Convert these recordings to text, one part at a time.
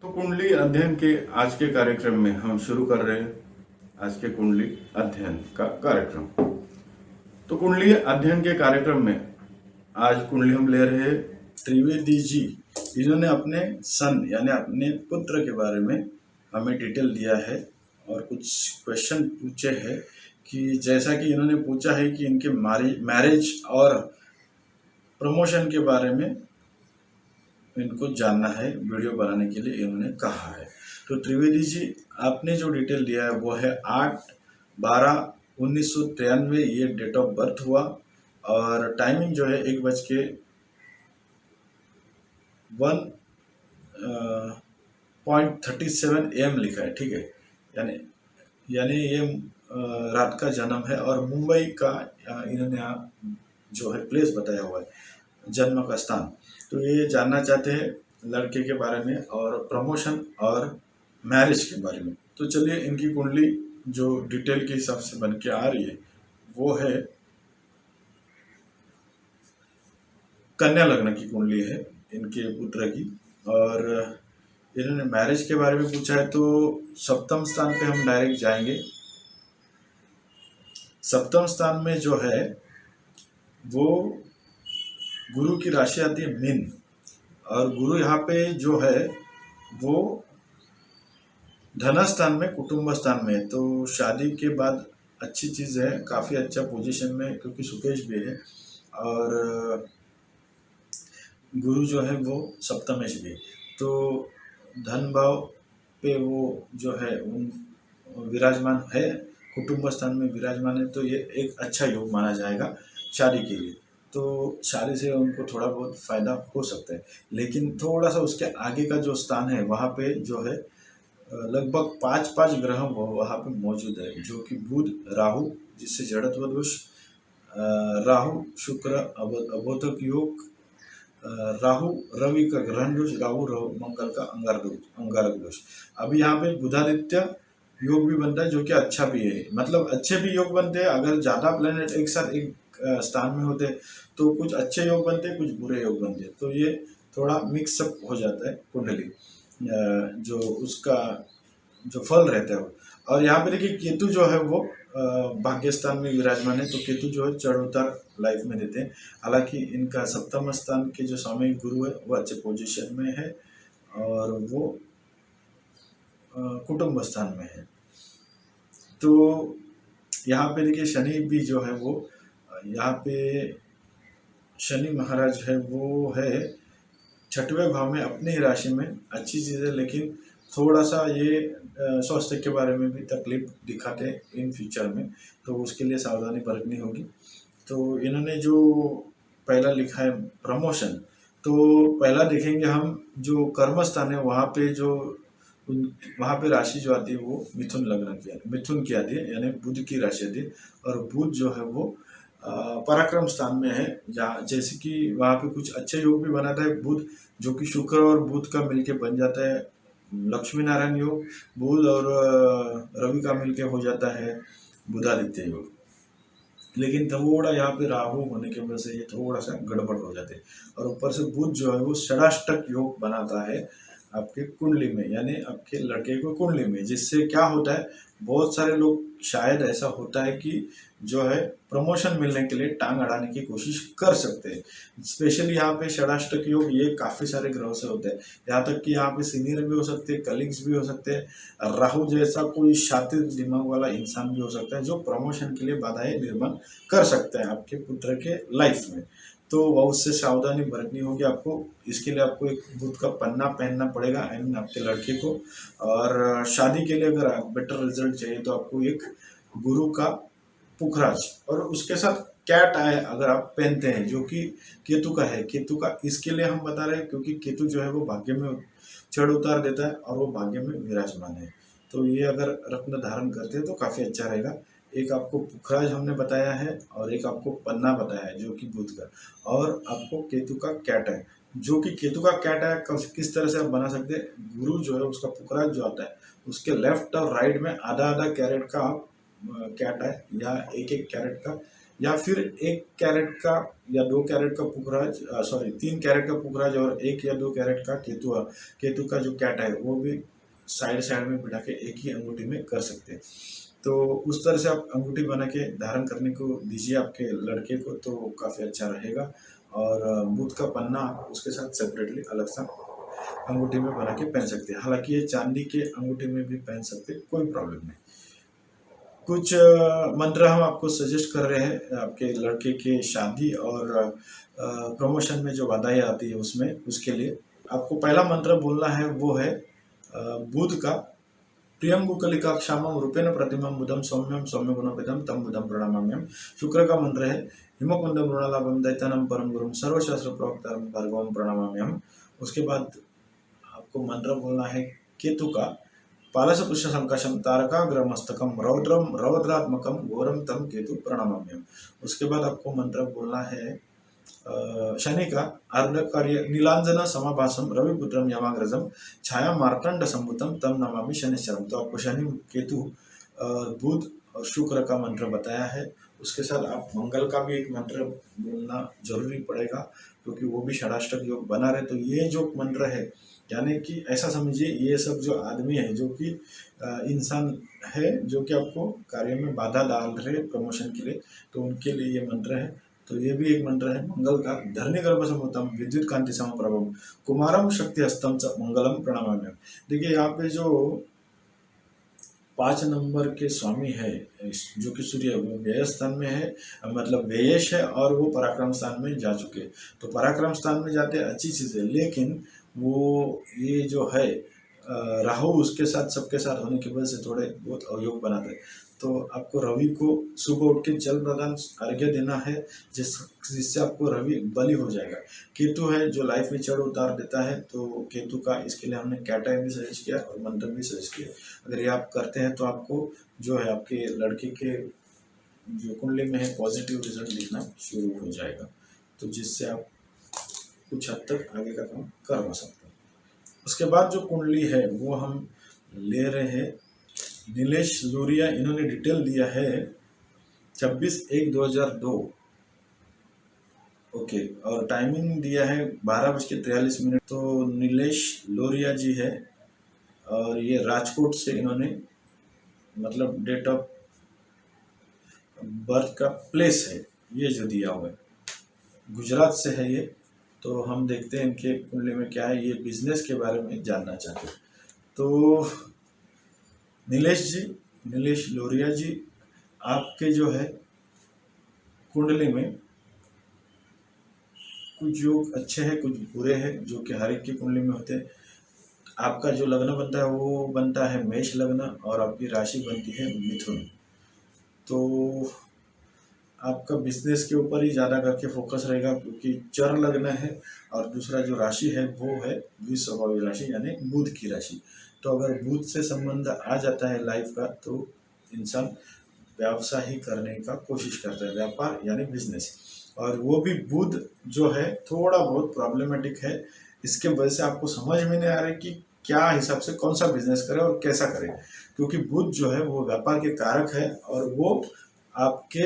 तो कुंडली अध्ययन के आज के कार्यक्रम में हम शुरू कर रहे हैं आज के कुंडली अध्ययन का कार्यक्रम। तो कुंडली अध्ययन के कार्यक्रम में आज कुंडली हम ले रहे हैं त्रिवेदी जी। इन्होंने अपने सन यानी अपने पुत्र के बारे में हमें डिटेल दिया है और कुछ क्वेश्चन पूछे हैं कि जैसा कि इन्होंने पूछा है कि इनके मैरिज और प्रमोशन के बारे में इनको जानना है। वीडियो बनाने के लिए इन्होंने कहा है। तो त्रिवेदी जी, आपने जो डिटेल दिया है वो है 8/12/1993 ये डेट ऑफ बर्थ हुआ और टाइमिंग जो है 1:37 AM लिखा है। ठीक है, यानी ये रात का जन्म है और मुंबई का इन्होंने यहाँ जो है प्लेस बताया हुआ है, जन्म का स्थान। तो ये जानना चाहते हैं लड़के के बारे में और प्रमोशन और मैरिज के बारे में। तो चलिए, इनकी कुंडली जो डिटेल के हिसाब से बन के आ रही है वो है कन्या लग्न की कुंडली है इनके पुत्र की। और इन्होंने मैरिज के बारे में पूछा है तो सप्तम स्थान पे हम डायरेक्ट जाएंगे। सप्तम स्थान में जो है वो गुरु की राशि आती है मीन, और गुरु यहाँ पे जो है वो धन स्थान में, कुटुंब स्थान में है। तो शादी के बाद अच्छी चीज़ है, काफ़ी अच्छा पोजीशन में, क्योंकि सुकेश भी है और गुरु जो है वो सप्तमेश भी। तो धन भाव पे वो जो है विराजमान है, कुटुंब स्थान में विराजमान है। तो ये एक अच्छा योग माना जाएगा शादी के लिए। तो शादी से उनको थोड़ा बहुत फायदा हो सकता है, लेकिन थोड़ा सा उसके आगे का जो स्थान है वहाँ पे जो है लगभग 5 ग्रह वहाँ पे मौजूद है, जो कि बुध, राहु जिससे जड़त्व दोष, राहु शुक्र अबोधक योग, राहु रवि का ग्रहण दोष, राहु मंगल का अंगारक दोष। अभी यहाँ पे बुधादित्य योग भी बनता है जो कि अच्छा भी है, मतलब अच्छे भी योग बनते हैं। अगर ज़्यादा प्लेनेट एक साथ एक स्थान में होते तो कुछ अच्छे योग बनते, कुछ बुरे योग बनते। तो ये थोड़ा मिक्सअप हो जाता है कुंडली, जो उसका जो फल रहता है वो। और यहाँ पे देखिए केतु जो है वो भाग्यस्थान में विराजमान है। तो केतु जो है चढ़ उतार लाइफ में देते हैं। हालांकि इनका सप्तम स्थान के जो सामयिक गुरु है वो अच्छे पोजीशन में है और वो कुटुंब स्थान में है। तो यहाँ पे देखिए शनि भी जो है वो, यहाँ पे शनि महाराज है वो है 6वें भाव में अपनी ही राशि में। अच्छी चीज़ है, लेकिन थोड़ा सा ये स्वास्थ्य के बारे में भी तकलीफ दिखाते हैं इन फ्यूचर में, तो उसके लिए सावधानी बरतनी होगी। तो इन्होंने जो पहला लिखा है प्रमोशन, तो पहला देखेंगे हम जो कर्म स्थान है वहाँ पे जो वहाँ पे राशि जो आती है वो मिथुन की आती है, यानी बुध की राशि आती है। और बुध जो है वो पराक्रम स्थान में है, जहाँ जैसे कि वहाँ पे कुछ अच्छे योग भी बनाता है बुध, जो कि शुक्र और बुध का मिलके बन जाता है लक्ष्मी नारायण योग। बुध और रवि का मिलके हो जाता है बुधादित्य योग। लेकिन थोड़ा यहाँ पे राहु होने की वजह से ये थोड़ा सा गड़बड़ हो जाते हैं। और ऊपर से बुध जो है वो षडाष्टक योग बनाता है आपके कुंडली में, यानी आपके लड़के को कुंडली में। जिससे क्या होता है, बहुत सारे लोग शायद ऐसा होता है कि जो है प्रमोशन मिलने के लिए टांग अड़ाने की कोशिश कर सकते हैं। स्पेशली यहाँ पे षडाष्टक योग ये काफ़ी सारे ग्रहों से होते हैं। यहाँ तक कि यहाँ पे सीनियर भी हो सकते हैं, कलीग्स भी हो सकते हैं, राहु जैसा कोई शातिर दिमाग वाला इंसान भी हो सकता है जो प्रमोशन के लिए बाधाएं निर्माण कर सकता है आपके पुत्र के लाइफ में। तो वह उससे सावधानी बरतनी होगी आपको। इसके लिए आपको एक बुध का पन्ना पहनना पड़ेगा आपके लड़के को। और शादी के लिए अगर बेटर रिजल्ट चाहिए तो आपको एक गुरु का पुखराज और उसके साथ कैट आए अगर आप पहनते हैं, जो कि केतु का है। केतु का इसके लिए हम बता रहे हैं क्योंकि केतु जो है वो भाग्य में चढ़ उतार देता है और वो भाग्य में विराजमान है। तो ये अगर रत्न धारण करते हैं तो काफ़ी अच्छा रहेगा। एक आपको पुखराज हमने बताया है और एक आपको पन्ना बताया है जो कि बुध का, और आपको केतु का कैट है जो कि केतु का कैट है। किस तरह से आप बना सकते हैं, गुरु जो है उसका पुखराज जो आता है उसके लेफ्ट और राइट में आधा आधा कैरेट का कैट है या एक कैरेट का या फिर 1 कैरेट का या 2 कैरेट का पुखराज, सॉरी 3 कैरेट का पुखराज और 1 या 2 कैरेट का केतु का जो कैट है वो भी साइड साइड में बिठा के एक ही अंगूठी में कर सकते हैं। तो उस तरह से आप अंगूठी बना के धारण करने को दीजिए आपके लड़के को, तो काफ़ी अच्छा रहेगा। और बुध का पन्ना उसके साथ सेपरेटली अलग सा अंगूठी में बना के पहन सकते हैं। हालांकि ये चांदी के अंगूठी में भी पहन सकते हैं, कोई प्रॉब्लम नहीं। कुछ मंत्र हम आपको सजेस्ट कर रहे हैं आपके लड़के के शादी और प्रमोशन में जो बाधाएं आती है उसमें, उसके लिए आपको पहला मंत्र बोलना है वो है बुध का प्रियंगुकलिका क्षामम रूपेण प्रतिमम बुधम सौम्यम सौम्य गुणोपेतम तम बुधम प्रणाम्यम। शुक्र का मंत्र है हिमकुंडम ऋणालाभम दैत्यानम परम गुरुम सर्वशास्त्र प्रोक्तम भार्गवम प्रणाम्यम। उसके बाद आपको मंत्र बोलना है केतु का पालसपुष्य संकाशम तारकाग्रमस्तकम रौद्रम रौद्रात्मकम घोरम तम केतु प्रणाम्यम। उसके बाद आपको मंत्र बोलना है शनि का अर्धकार्य नीलांजना समाभासम रविपुत्रम यमाग्रजम छाया मार्तंड संभुतम तम नमामि शनिश्चरम। तो आपको शनि, केतु, बुध और शुक्र का मंत्र बताया है। उसके साथ आप मंगल का भी एक मंत्र बोलना जरूरी पड़ेगा, क्योंकि वो भी षडाष्टक योग बना रहे। तो ये जो मंत्र है, यानी कि ऐसा समझिए ये सब जो आदमी है, जो कि इंसान है, जो कि आपको कार्य में बाधा डाल रहे प्रमोशन के लिए, तो उनके लिए ये मंत्र है। तो ये भी एक मंत्र है मंगल का धरणी गर्भ समुतम विद्युत कांति समप्रभम कुमारम शक्ति हस्तम च मंगलम प्रणाम्यम। देखिए यहाँ पे जो 5 नंबर के स्वामी है, जो कि सूर्य, वो व्यय स्थान में है, मतलब व्ययेश है, और वो पराक्रम स्थान में जा चुके। तो पराक्रम स्थान में जाते अच्छी चीज़ है, लेकिन वो ये जो है राहु उसके साथ सबके साथ होने की वजह से थोड़े बहुत अवयोग बनाते हैं। तो आपको रवि को सुबह उठ के जल प्रदान अर्घ्य देना है, जिससे आपको रवि बलि हो जाएगा। केतु है जो लाइफ में चढ़ उतार देता है, तो केतु का इसके लिए हमने कैटाइन भी सजेस्ट किया और मंत्र भी सजेस्ट किया। अगर ये आप करते हैं तो आपको जो है आपके लड़के के जो कुंडली में है पॉजिटिव रिजल्ट दिखना शुरू हो जाएगा, तो जिससे आप कुछ हद तक आगे का काम करवा सकते हैं। उसके बाद जो कुंडली है वो हम ले रहे हैं नीलेश लोरिया। इन्होंने डिटेल दिया है 26/1/2002, ओके, और टाइमिंग दिया है 12:43। तो नीलेश लोरिया जी है, और ये राजकोट से इन्होंने मतलब डेट ऑफ बर्थ का प्लेस है ये जो दिया हुआ है, गुजरात से है ये। तो हम देखते हैं इनके कुंडली में क्या है, ये बिजनेस के बारे में जानना चाहते हैं। तो नीलेश लोरिया जी, आपके जो है कुंडली में कुछ योग अच्छे हैं, कुछ बुरे हैं, जो कि हर एक की कुंडली में होते हैं। आपका जो लग्न बनता है वो बनता है मेष लग्न, और आपकी राशि बनती है मिथुन। तो आपका बिजनेस के ऊपर ही ज़्यादा करके फोकस रहेगा, क्योंकि चर लग्न है, और दूसरा जो राशि है वो है द्विस्वभावी राशि यानी बुध की राशि। तो अगर बुध से संबंध आ जाता है लाइफ का, तो इंसान व्यवसाय ही करने का कोशिश करता है, व्यापार यानी बिजनेस। और वो भी बुध जो है थोड़ा बहुत प्रॉब्लमेटिक है, इसके वजह से आपको समझ में नहीं आ रहा है कि क्या हिसाब से कौन सा बिजनेस करे और कैसा करे, क्योंकि बुध जो है वो व्यापार के कारक है, और वो आपके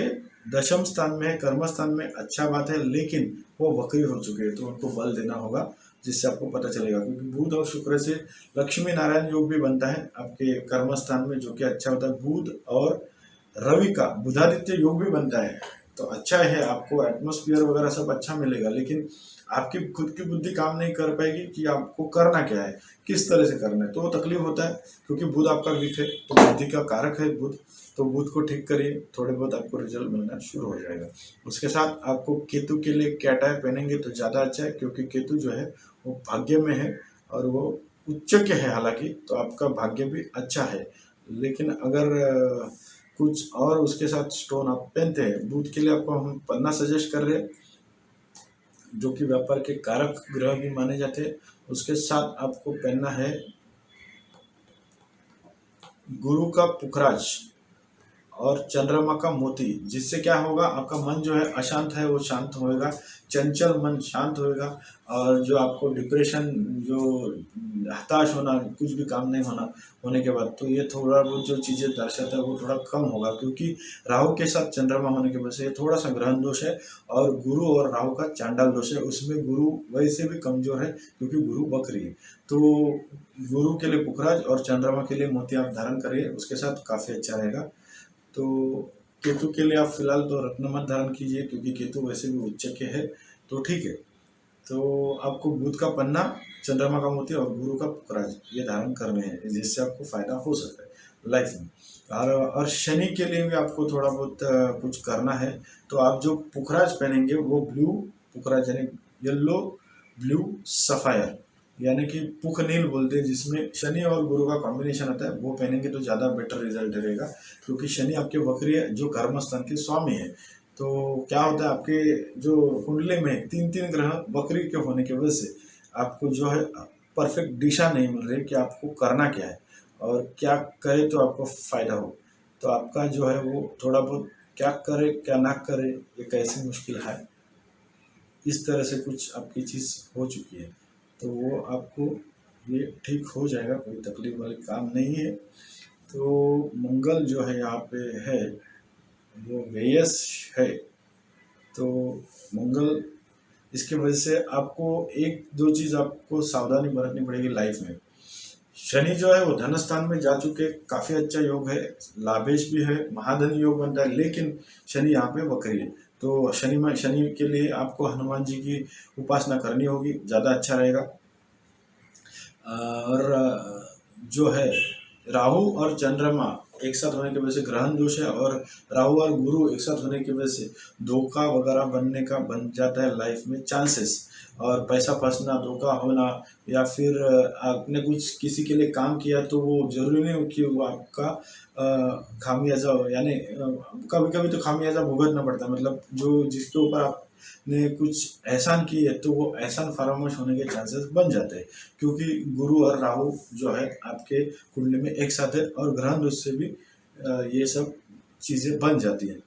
दशम स्थान में है, कर्म स्थान में, अच्छा बात है, लेकिन वो वक्री हो चुके हैं। तो उनको बल देना होगा, जिससे आपको पता चलेगा। क्योंकि बुध और शुक्र से लक्ष्मी नारायण योग भी बनता है आपके कर्म स्थान में, जो कि अच्छा होता है। बुध और रवि का बुधादित्य योग भी बनता है, तो अच्छा है, आपको एटमॉस्फेयर वगैरह सब अच्छा मिलेगा, लेकिन आपकी खुद की बुद्धि काम नहीं कर पाएगी कि आपको करना क्या है, किस तरह से करना है। तो वो तकलीफ होता है, क्योंकि बुध आपका वीक है, तो बुद्धि का कारक है बुध। तो बुध को ठीक करिए, थोड़े बहुत आपको रिजल्ट मिलना शुरू हो जाएगा। उसके साथ आपको केतु के लिए कैटाय पहनेंगे तो ज़्यादा अच्छा है, क्योंकि केतु जो है वो भाग्य में है, और वो उच्च के है हालांकि, तो आपका भाग्य भी अच्छा है। लेकिन अगर कुछ और उसके साथ स्टोन आप पहनते हैं, बुध के लिए आपको हम पन्ना सजेस्ट कर रहे हैं, जो कि व्यापार के कारक ग्रह भी माने जाते हैं। उसके साथ आपको पहनना है गुरु का पुखराज और चंद्रमा का मोती, जिससे क्या होगा, आपका मन जो है अशांत है वो शांत होएगा, चंचल मन शांत होएगा, और जो आपको डिप्रेशन, जो हताश होना, कुछ भी काम नहीं होने के बाद, तो ये थोड़ा बहुत जो चीज़ें दर्शाता है वो थोड़ा कम होगा, क्योंकि राहु के साथ चंद्रमा होने की वजह से ये थोड़ा सा ग्रहण दोष है। और गुरु और राहु का चांडाल दोष है, उसमें गुरु वैसे भी कमजोर है क्योंकि गुरु वक्री है। तो गुरु के लिए पुखराज और चंद्रमा के लिए मोती आप धारण करिए, उसके साथ काफ़ी अच्छा रहेगा। तो केतु के लिए आप फिलहाल तो रत्न मत धारण कीजिए, क्योंकि केतु वैसे भी उच्च के है, तो ठीक है। तो आपको बुध का पन्ना, चंद्रमा का मोती और गुरु का पुखराज ये धारण करने हैं, जिससे आपको फायदा हो सकता है लाइफ में। और शनि के लिए भी आपको थोड़ा बहुत कुछ करना है। तो आप जो पुखराज पहनेंगे वो ब्लू पुखराज, यानी येलो ब्लू सफायर, यानी कि पुख नील बोलते हैं, जिसमें शनि और गुरु का कॉम्बिनेशन आता है, वो पहनेंगे तो ज़्यादा बेटर रिजल्ट रहेगा। क्योंकि शनि आपके वक्री है, जो कर्मस्थान के स्वामी है। तो क्या होता है, आपके जो कुंडली में 3 ग्रह वक्री के होने की वजह से आपको जो है परफेक्ट दिशा नहीं मिल रही कि आपको करना क्या है और क्या करे तो आपको फायदा हो। तो आपका जो है वो थोड़ा बहुत क्या करे क्या ना करे, एक ऐसी मुश्किल है, इस तरह से कुछ आपकी चीज़ हो चुकी है। तो वो आपको ये ठीक हो जाएगा, कोई तकलीफ वाली काम नहीं है। तो मंगल जो है यहाँ पे है वो व्ययस है। तो मंगल, इसके वजह से आपको एक दो चीज़ आपको सावधानी बरतनी पड़ेगी लाइफ में। शनि जो है वो धन स्थान में जा चुके, काफ़ी अच्छा योग है, लाभेश भी है, महाधन योग बनता है, लेकिन शनि यहाँ पे वक्री है। तो शनि के लिए आपको हनुमान जी की उपासना करनी होगी, ज़्यादा अच्छा रहेगा। और जो है राहु और चंद्रमा एक साथ होने की वजह से ग्रहण दोष है, और राहु और गुरु एक साथ होने की वजह से धोखा वगैरह बनने का बन जाता है लाइफ में चांसेस, और पैसा फंसना, धोखा होना, या फिर आपने कुछ किसी के लिए काम किया तो वो जरूरी नहीं हो कि वो आपका खामियाजा हो, यानी कभी कभी तो खामियाजा भुगतना पड़ता है, मतलब जो जिसके ऊपर आपने कुछ एहसान की है तो वो एहसान फरामोश होने के चांसेस बन जाते हैं, क्योंकि गुरु और राहु जो है आपके कुंडली में एक साथ है, और ग्रहण दोष से भी ये सब चीज़ें बन जाती हैं।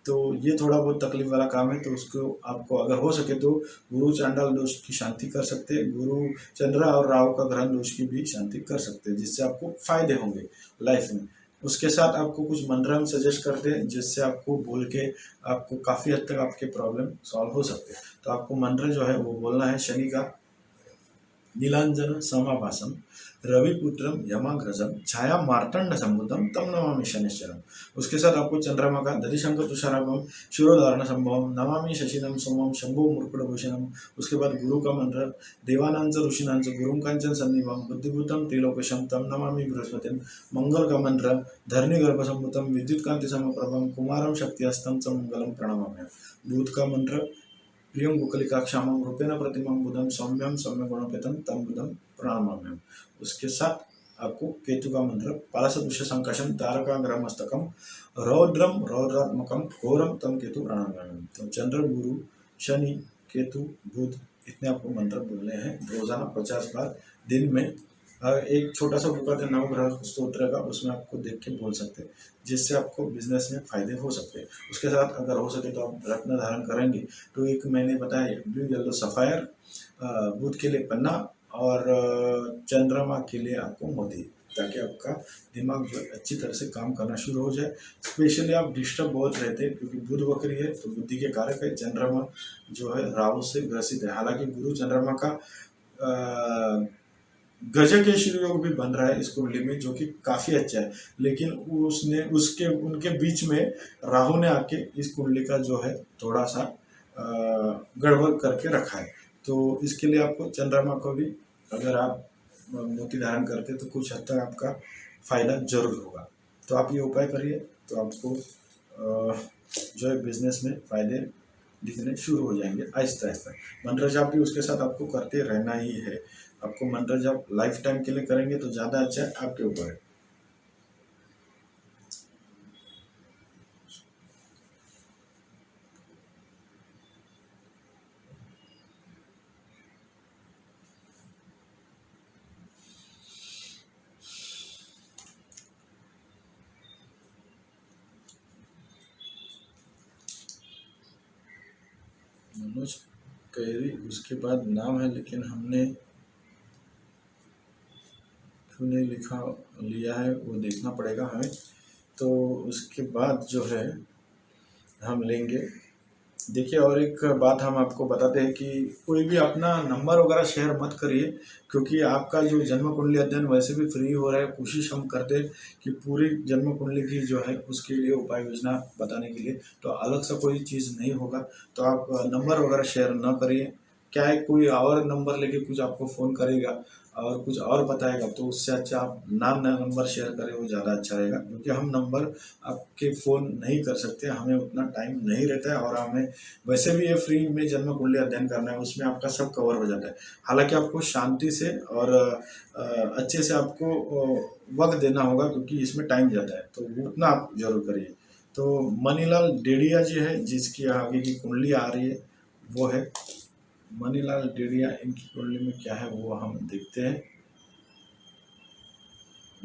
तो ये थोड़ा बहुत तकलीफ वाला काम है, तो उसको आपको अगर हो सके तो गुरु चांडाल दोष की शांति कर सकते हैं, गुरु चंद्र और राहु का ग्रहण दोष की भी शांति कर सकते हैं, जिससे आपको फायदे होंगे लाइफ में। उसके साथ आपको कुछ मंत्र हम सजेस्ट करते हैं, जिससे आपको बोल के आपको काफ़ी हद तक आपके प्रॉब्लम सॉल्व हो सकते हैं। तो आपको मंत्र जो है वो बोलना है शनि का, नीलांजन समाभासम रविपुत्रम यमाग्रजम छाया मार्तंड संभुतम तम नमामि शनिश्चरम। उसके साथ आपको चंद्रमा का दधिशंकर तुषाराभम शिरोधारण संभवम नमामि शशिनम सोमम शंभो मुकुटभूषणम। उसके बाद गुरु का मंत्र देवानांच ऋषिनांच गुरुं कांचन सन्निभम बुद्धिभूतम त्रिलोकेशम तम नमामि बृहस्पतिम। मंगल का मंत्र धरणी गर्भ संभुतम विद्युत कांति समप्रभम कुमारम शक्ति हस्तम च मंगलम प्रणमाम्य। बुध का मंत्र प्रियं गोकलिकाक्षामं रूपेण प्रतिमं बुधं सौम्यं सौम्यगुणोपेतं तं बुधं प्रणमाम्यहम्। उसके साथ आपको केतु का मंत्र पालसदृश्य संकषं तारकाग्रमस्तकं रौद्रम रौद्रात्मकं घोरं तं केतु प्रणमाम्यहम्। तो चंद्र, गुरु, शनि, केतु, बुध, इतने आपको मंत्र बोलने हैं रोजाना 50 बार दिन में। एक छोटा सा बुक आता है नवग्रह स्तोत्र का, उसमें आपको देख के बोल सकते हैं, जिससे आपको बिजनेस में फायदे हो सकते हैं। उसके साथ अगर हो सके तो आप रत्न धारण करेंगे तो एक मैंने बताया ब्लू येलो सफायर, बुध के लिए पन्ना, और चंद्रमा के लिए आपको मोती, ताकि आपका दिमाग जो अच्छी तरह से काम करना शुरू हो जाए। स्पेशली आप डिस्टर्ब बहुत रहते हैं, क्योंकि बुध वक्री है तो बुद्धि के कारक है। चंद्रमा जो है राहु से ग्रसित है, हालांकि गुरु चंद्रमा का गजकेसरी योग भी बन रहा है इस कुंडली में, जो कि काफ़ी अच्छा है, लेकिन उनके बीच में राहु ने आके इस कुंडली का जो है थोड़ा सा गड़बड़ करके रखा है। तो इसके लिए आपको चंद्रमा को भी अगर आप मोती धारण करते तो कुछ हद तक आपका फायदा जरूर होगा। तो आप ये उपाय करिए, तो आपको जो है बिजनेस में फायदे दिखने शुरू हो जाएंगे आहिस्ता आहिस्ता। मंत्र जाप भी उसके साथ आपको करते रहना ही है। आपको मंत्र जाप लाइफ टाइम के लिए करेंगे तो ज़्यादा अच्छा है, आपके ऊपर है। मनोज कैरी उसके बाद नाम है, लेकिन हमने क्यों नहीं लिखा लिया है वो देखना पड़ेगा हमें। तो उसके बाद जो है हम लेंगे। देखिए, और एक बात हम आपको बताते हैं कि कोई भी अपना नंबर वगैरह शेयर मत करिए, क्योंकि आपका जो जन्म कुंडली अध्ययन वैसे भी फ्री हो रहा है। कोशिश हम करते हैं कि पूरी जन्म कुंडली की जो है उसके लिए उपाय योजना बताने के लिए, तो अलग से कोई चीज़ नहीं होगा। तो आप नंबर वगैरह शेयर ना करिए। क्या है, कोई और नंबर लेके कुछ आपको फ़ोन करेगा और कुछ और बताएगा, तो उससे अच्छा आप नाम ना नंबर शेयर करें, वो ज़्यादा अच्छा रहेगा। क्योंकि हम नंबर आपके फ़ोन नहीं कर सकते, हमें उतना टाइम नहीं रहता है, और हमें वैसे भी ये फ्री में जन्म कुंडली अध्ययन करना है, उसमें आपका सब कवर हो जाता है। हालांकि आपको शांति से और अच्छे से आपको वक्त देना होगा, क्योंकि इसमें टाइम जाता है, तो उतना आप जरूर करिए। तो मनीलाल डेडिया जी है जिसकी आगे की कुंडली आ रही है, वो है मनीलाल डेडिया। इनकी कुंडली में क्या है वो हम देखते हैं।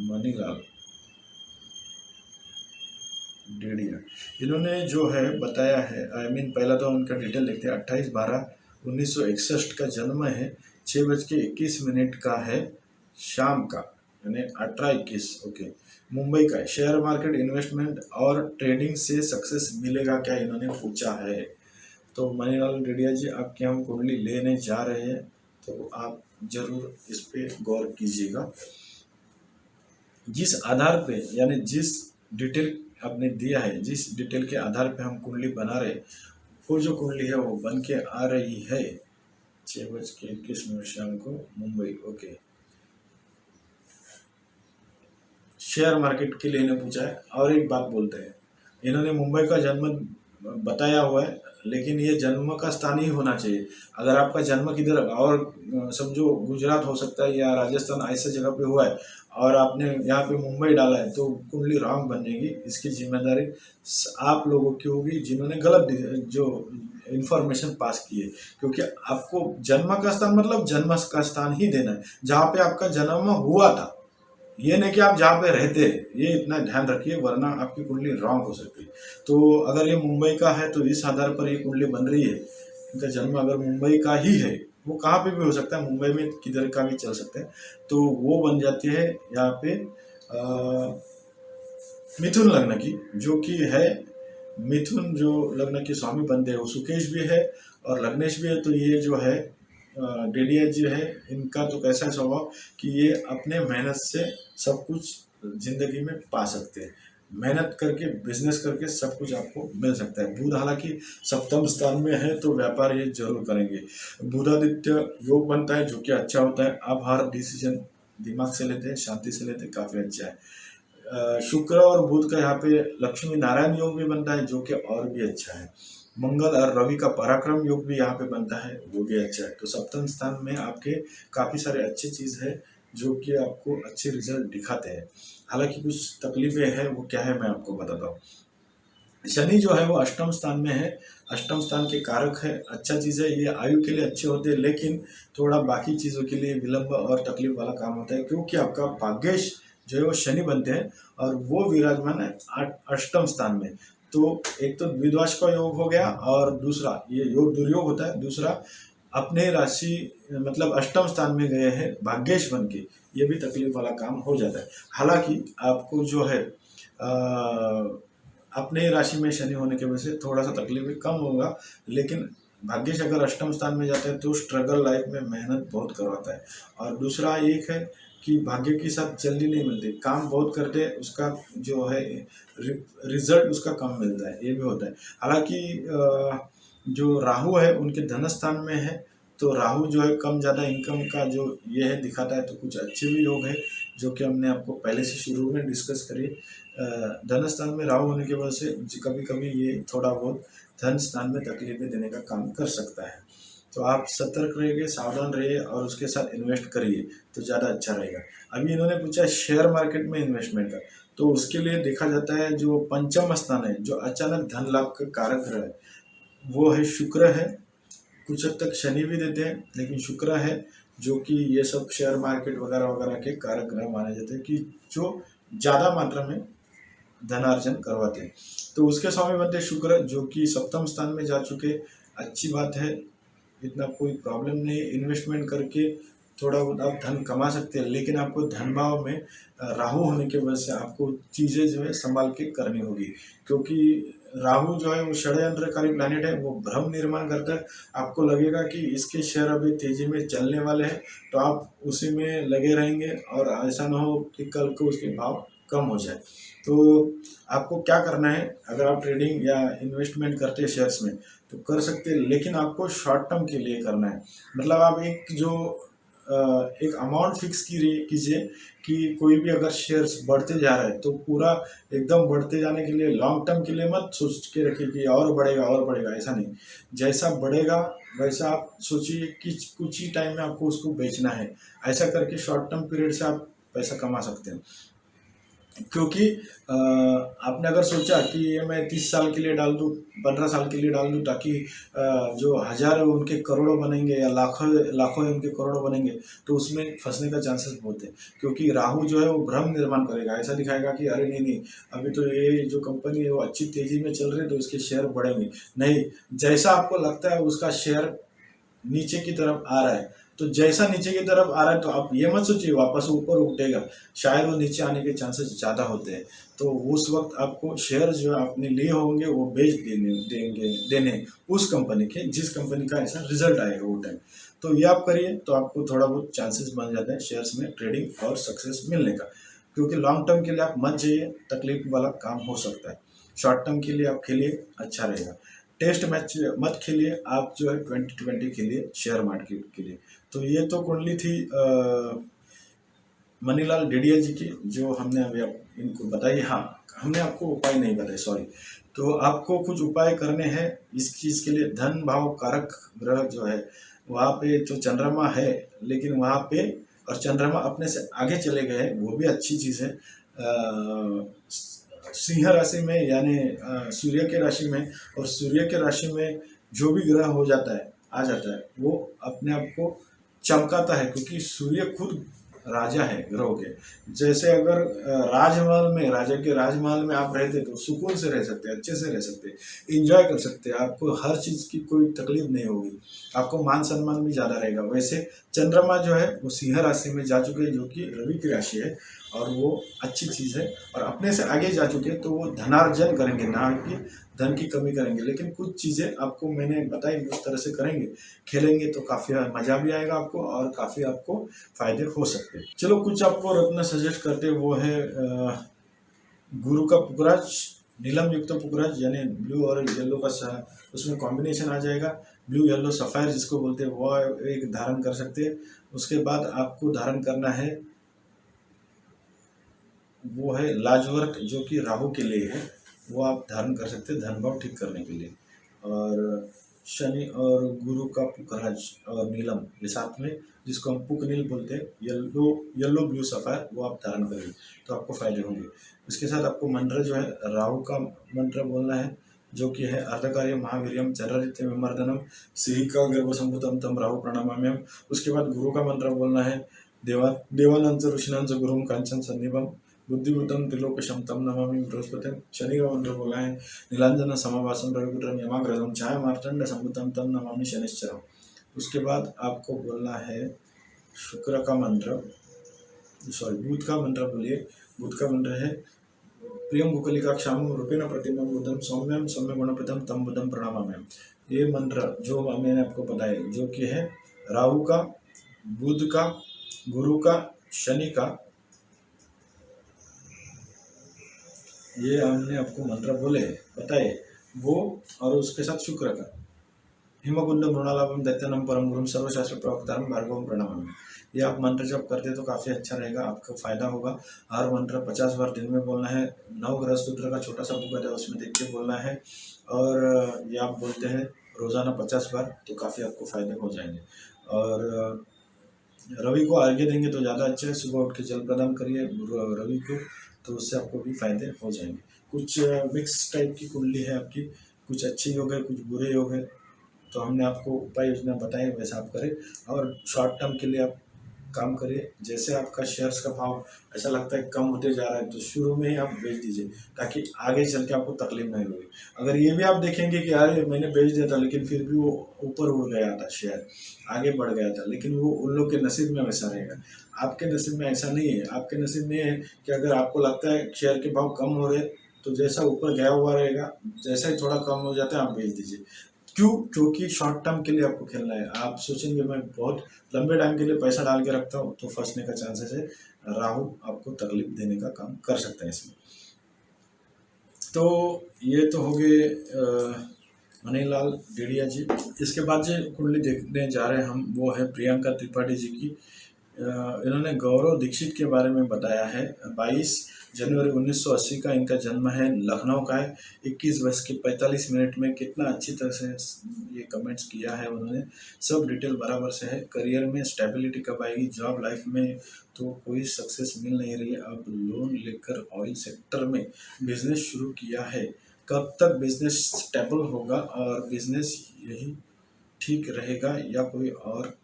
मनीलाल डेडिया, इन्होंने जो है बताया है, पहला तो उनका डिटेल देखते हैं। 28/12/1961 का जन्म है, 6:21 का है शाम का, यानी 18:21। ओके, मुंबई का है। शेयर मार्केट, इन्वेस्टमेंट और ट्रेडिंग से सक्सेस मिलेगा क्या, इन्होंने पूछा है। तो मनीलाल डेडिया जी, आपकी हम कुंडली लेने जा रहे हैं, तो आप जरूर इस पे गौर कीजिएगा। जिस आधार पे, यानी जिस डिटेल आपने दिया है, जिस डिटेल के आधार पे हम कुंडली बना रहे, वो जो कुंडली है वो बन के आ रही है 6:21 शाम को, मुंबई। ओके, शेयर मार्केट के लिए इन्हें पूछा है। और एक बात बोलते हैं, इन्होंने मुंबई का जन्म बताया हुआ है, लेकिन ये जन्म का स्थान ही होना चाहिए। अगर आपका जन्म किधर और समझो गुजरात हो सकता है या राजस्थान, ऐसे जगह पे हुआ है, और आपने यहाँ पे मुंबई डाला है, तो कुंडली रॉन्ग बन जाएगी। इसकी जिम्मेदारी आप लोगों की होगी जिन्होंने गलत जो इंफॉर्मेशन पास की है। क्योंकि आपको जन्म का स्थान मतलब जन्म का स्थान ही देना है, जहाँ पे आपका जन्म हुआ था। ये नहीं कि आप जहाँ पे रहते हैं, ये इतना ध्यान रखिए, वरना आपकी कुंडली रॉन्ग हो सकती है। तो अगर ये मुंबई का है, तो इस आधार पर ये कुंडली बन रही है। इनका जन्म अगर मुंबई का ही है, वो कहाँ पे भी हो सकता है, मुंबई में किधर का भी चल सकता है, तो वो बन जाती है यहाँ पे मिथुन लग्न की, जो कि है मिथुन जो लग्न के स्वामी बनते हैं, वो सुकेश भी है और लग्नेश भी है। तो ये जो है डेडिया जी है, इनका तो कैसा स्वभाव कि ये अपने मेहनत से सब कुछ जिंदगी में पा सकते हैं। मेहनत करके, बिजनेस करके सब कुछ आपको मिल सकता है। बुध हालांकि सप्तम स्थान में है, तो व्यापार ये जरूर करेंगे। बुधादित्य योग बनता है, जो कि अच्छा होता है। आप हर डिसीजन दिमाग से लेते हैं, शांति से लेते हैं, काफी अच्छा है। शुक्र और बुध का यहाँ पे लक्ष्मी नारायण योग भी बनता है, जो कि और भी अच्छा है। मंगल और रवि का पराक्रम योग भी यहाँ पे बनता है, वो भी अच्छा है। तो सप्तम स्थान में आपके काफी सारे अच्छी चीज है, जो कि आपको अच्छे रिजल्ट दिखाते हैं। हालांकि कुछ तकलीफें हैं, वो क्या है मैं आपको बताता हूँ। शनि जो है वो अष्टम स्थान में है, अष्टम स्थान के कारक है, अच्छा चीज़ है। ये आयु के लिए अच्छे होते हैं, लेकिन थोड़ा बाकी चीज़ों के लिए विलंब और तकलीफ वाला काम होता है, क्योंकि आपका भाग्येश जो है वो शनि बनते हैं, और वो विराजमान है अष्टम स्थान में। तो एक तो द्विद्वाश का योग हो गया, और दूसरा ये योग दुर्योग होता है। दूसरा, अपने राशि मतलब अष्टम स्थान में गए हैं भाग्येश बन के, ये भी तकलीफ वाला काम हो जाता है। हालांकि आपको जो है अपने राशि में शनि होने की वजह से थोड़ा सा तकलीफ कम होगा, लेकिन भाग्येश अगर अष्टम स्थान में जाता है तो स्ट्रगल लाइफ में मेहनत बहुत करवाता है। और दूसरा एक है कि भाग्य के साथ जल्दी नहीं मिलती, काम बहुत करते हैं, उसका जो है रिजल्ट उसका कम मिलता है, ये भी होता है। हालांकि जो राहु है उनके धन स्थान में है, तो राहु जो है कम ज़्यादा इनकम का जो ये है दिखाता है। तो कुछ अच्छे भी योग है, जो कि हमने आपको पहले से शुरू में डिस्कस करी। धन स्थान में राहु होने की वजह से कभी कभी ये थोड़ा बहुत धन स्थान में तकलीफें देने का काम कर सकता है। तो आप सतर्क रहिए, सावधान रहिए, और उसके साथ इन्वेस्ट करिए, तो ज़्यादा अच्छा रहेगा। अभी इन्होंने पूछा शेयर मार्केट में इन्वेस्टमेंट का, तो उसके लिए देखा जाता है जो पंचम स्थान है, जो अचानक धन लाभ का कारक ग्रह है, वो है शुक्र है। कुछ हद तक शनि भी देते हैं, लेकिन शुक्र है जो कि ये सब शेयर मार्केट वगैरह वगैरह के कारक ग्रह माने जाते हैं, कि जो ज़्यादा मात्रा में धनार्जन करवाते हैं। तो उसके स्वामी बनते शुक्र, जो कि सप्तम स्थान में जा चुके। अच्छी बात है, इतना कोई प्रॉब्लम नहीं। इन्वेस्टमेंट करके थोड़ा बहुत आप धन कमा सकते हैं, लेकिन आपको धन भाव में राहु होने की वजह से आपको चीज़ें जो है संभाल के करनी होगी, क्योंकि राहु जो है वो षड्यंत्रकारी प्लैनेट है, वो भ्रम निर्माण करता है। आपको लगेगा कि इसके शेयर अभी तेजी में चलने वाले हैं, तो आप उसी में लगे रहेंगे और ऐसा ना हो कि कल को उसके भाव कम हो जाए। तो आपको क्या करना है, अगर आप ट्रेडिंग या इन्वेस्टमेंट करते हैं शेयर्स में तो कर सकते हैं, लेकिन आपको शॉर्ट टर्म के लिए करना है। मतलब आप एक अमाउंट फिक्स कीजिए कि कोई भी अगर शेयर्स बढ़ते जा रहे हैं तो पूरा एकदम बढ़ते जाने के लिए लॉन्ग टर्म के लिए मत सोच के रखिए कि और बढ़ेगा, ऐसा नहीं। जैसा बढ़ेगा वैसा आप सोचिए कि कुछ ही टाइम में आपको उसको बेचना है। ऐसा करके शॉर्ट टर्म पीरियड से आप पैसा कमा सकते हैं। क्योंकि आपने अगर सोचा कि ये मैं 30 साल के लिए डाल दूँ, 15 साल के लिए डाल दूँ, ताकि जो हज़ार है उनके करोड़ों बनेंगे या लाखों लाखों है उनके करोड़ों बनेंगे, तो उसमें फंसने का चांसेस बहुत है। क्योंकि राहु जो है वो भ्रम निर्माण करेगा, ऐसा दिखाएगा कि अरे नहीं, अभी तो ये जो कंपनी है वो अच्छी तेज़ी में चल रही है तो इसके शेयर बढ़ेंगे। नहीं, जैसा आपको लगता है उसका शेयर नीचे की तरफ आ रहा है, तो जैसा नीचे की तरफ आ रहा है तो आप ये मत सोचिए वापस ऊपर उठेगा, शायद वो नीचे आने के चांसेस ज़्यादा होते हैं। तो उस वक्त आपको शेयर जो आपने लिए होंगे वो बेच देने उस कंपनी के जिस कंपनी का ऐसा रिजल्ट आएगा वो टाइम। तो ये आप करिए तो आपको थोड़ा बहुत चांसेस बन जाते हैं शेयर्स में ट्रेडिंग और सक्सेस मिलने का। क्योंकि लॉन्ग टर्म के लिए आप मत जाइए, तकलीफ वाला काम हो सकता है। शॉर्ट टर्म के लिए आप खेलिए, अच्छा रहेगा। टेस्ट मैच मत खेलिए, आप जो है 2020 खेलिए शेयर मार्केट के लिए। तो ये तो कुंडली थी मनीलाल डेडिया जी की, जो हमने अभी इनको बताई। हाँ, हमने आपको उपाय नहीं बताए, सॉरी। तो आपको कुछ उपाय करने हैं इस चीज़ के लिए। धन भाव कारक ग्रह जो है वहाँ पे जो चंद्रमा है, लेकिन वहाँ पे और चंद्रमा अपने से आगे चले गए, वो भी अच्छी चीज़ है। सिंह राशि में यानी सूर्य के राशि में, और सूर्य के राशि में जो भी ग्रह हो जाता है आ जाता है वो अपने आप को चमकाता है, क्योंकि सूर्य खुद राजा है ग्रहों के। जैसे अगर राजमहल में, राजा के राजमहल में आप रहते तो सुकून से रह सकते, अच्छे से रह सकते, इंजॉय कर सकते, आपको हर चीज़ की कोई तकलीफ नहीं होगी, आपको मान सम्मान भी ज़्यादा रहेगा। वैसे चंद्रमा जो है वो सिंह राशि में जा चुके हैं, जो कि रवि की राशि है, और वो अच्छी चीज़ है। और अपने से आगे जा चुके हैं तो वो धनार्जन करेंगे, ना कि धन की कमी करेंगे। लेकिन कुछ चीज़ें आपको मैंने बताई उस तरह से करेंगे, खेलेंगे तो काफ़ी मज़ा भी आएगा आपको और काफ़ी आपको फायदे हो सकते हैं। चलो, कुछ आपको रत्न सजेस्ट करते, वो है गुरु का पुखराज, नीलम युक्त पुखराज, यानी ब्लू और येलो का उसमें कॉम्बिनेशन आ जाएगा। ब्लू येलो सफ़ायर जिसको बोलते हैं, वो एक धारण कर सकते हैं। उसके बाद आपको धारण करना है वो है लाजवर्क, जो कि राहु के लिए है, वो आप धारण कर सकते हैं धन भाव ठीक करने के लिए। और शनि और गुरु का पुखराज और नीलम ये साथ में, जिसको हम पुक नील बोलते हैं, येलो ब्लू सफ़ायर, वो आप धारण करेंगे तो आपको फायदे होंगे। इसके साथ आपको मंत्र जो है राहु का मंत्र बोलना है, जो कि है अर्धकार्य महावीर्यम चररित्य विमर्दनम सिहिका गर्भसंभूतम तम राहु प्रणमाम्यम। उसके बाद गुरु का मंत्र बोलना है देवानंद ऋषिनंद गुरुम कांचन सन्निभम बुद्धिबुद्धम त्रिलोकशम तम नमामि बृहस्पतिम। शनि का मंत्र बोला है नीलांजन समावासम रविपुत्रम यमाग्रहम छाया मार्तंड संभुतम तम नमामि शनिश्चरम। उसके बाद आपको बोलना है शुक्र का मंत्र, सॉरी बुध का मंत्र बोलिए। बुध का मंत्र है प्रियम गुकलिका क्षाम रूपेण प्रतिमम बुद्धम सौम्यम सौम्य गुणप्रदम तम बुद्धम प्रणामाम्यम। ये मंत्र जो मैंने आपको बताया, जो कि है राहु का, बुध का, गुरु का, शनि का, ये हमने आपको मंत्र बोले बताए वो, और उसके साथ शुक्र का हिमकुंड मृणालाभम दैत्यनम परम गुरुम सर्वशास्त्र प्रवक्तारम भार्गवम प्रणामामि। ये आप मंत्र जब करते तो काफ़ी अच्छा रहेगा, आपको फायदा होगा। हर मंत्र 50 बार दिन में बोलना है। 9 ग्रह सूत्र का छोटा सा बुक है, उसमें देख के बोलना है, और ये आप बोलते हैं रोज़ाना 50 बार, तो काफ़ी आपको फायदे हो जाएंगे। और रवि को अर्घ्य देंगे तो ज़्यादा अच्छा है, सुबह उठ के जल प्रदान करिए रवि को, तो उससे आपको भी फायदे हो जाएंगे। कुछ मिक्स टाइप की कुंडली है आपकी, कुछ अच्छे योग है, कुछ बुरे योग है, तो हमने आपको उपाय योजना बताई, वैसा आप करें। और शॉर्ट टर्म के लिए आप काम करिए। जैसे आपका शेयर्स का भाव ऐसा लगता है कम होते जा रहा है तो शुरू में ही आप बेच दीजिए, ताकि आगे चल के आपको तकलीफ नहीं होगी। अगर ये भी आप देखेंगे कि यार मैंने बेच दिया था लेकिन फिर भी वो ऊपर उड़ गया था, शेयर आगे बढ़ गया था, लेकिन वो उन लोग के नसीब में वैसा रहेगा। आपके नसीब में ऐसा नहीं है। आपके नसीब में है कि अगर आपको लगता है शेयर के भाव कम हो रहे, तो जैसा ऊपर गया हुआ रहेगा, जैसा ही थोड़ा कम हो जाता है आप बेच दीजिए। क्यों? क्योंकि शॉर्ट टर्म के लिए आपको खेलना है। आप सोचेंगे मैं बहुत लंबे टाइम के लिए पैसा डाल के रखता हूँ, तो फंसने का चांसेस है। राहु आपको तकलीफ देने का काम कर सकता है इसमें। तो ये तो हो गए मनीलाल डेढ़िया जी। इसके बाद जो कुंडली देखने जा रहे हैं हम, वो है प्रियंका त्रिपाठी जी की। इन्होंने गौरव दीक्षित के बारे में बताया है। 22 जनवरी 1980 का इनका जन्म है, लखनऊ का है। 21 वर्ष के 45 मिनट में कितना अच्छी तरह से ये कमेंट्स किया है उन्होंने। सब डिटेल बराबर से है। करियर में स्टेबिलिटी कब आएगी, जॉब लाइफ में तो कोई सक्सेस मिल नहीं रही है। अब लोन लेकर ऑयल सेक्टर में बिजनेस शुरू किया है। कब तक बिजनेस स्टेबल होगा और बिजनेस यही ठीक रहेगा या कोई और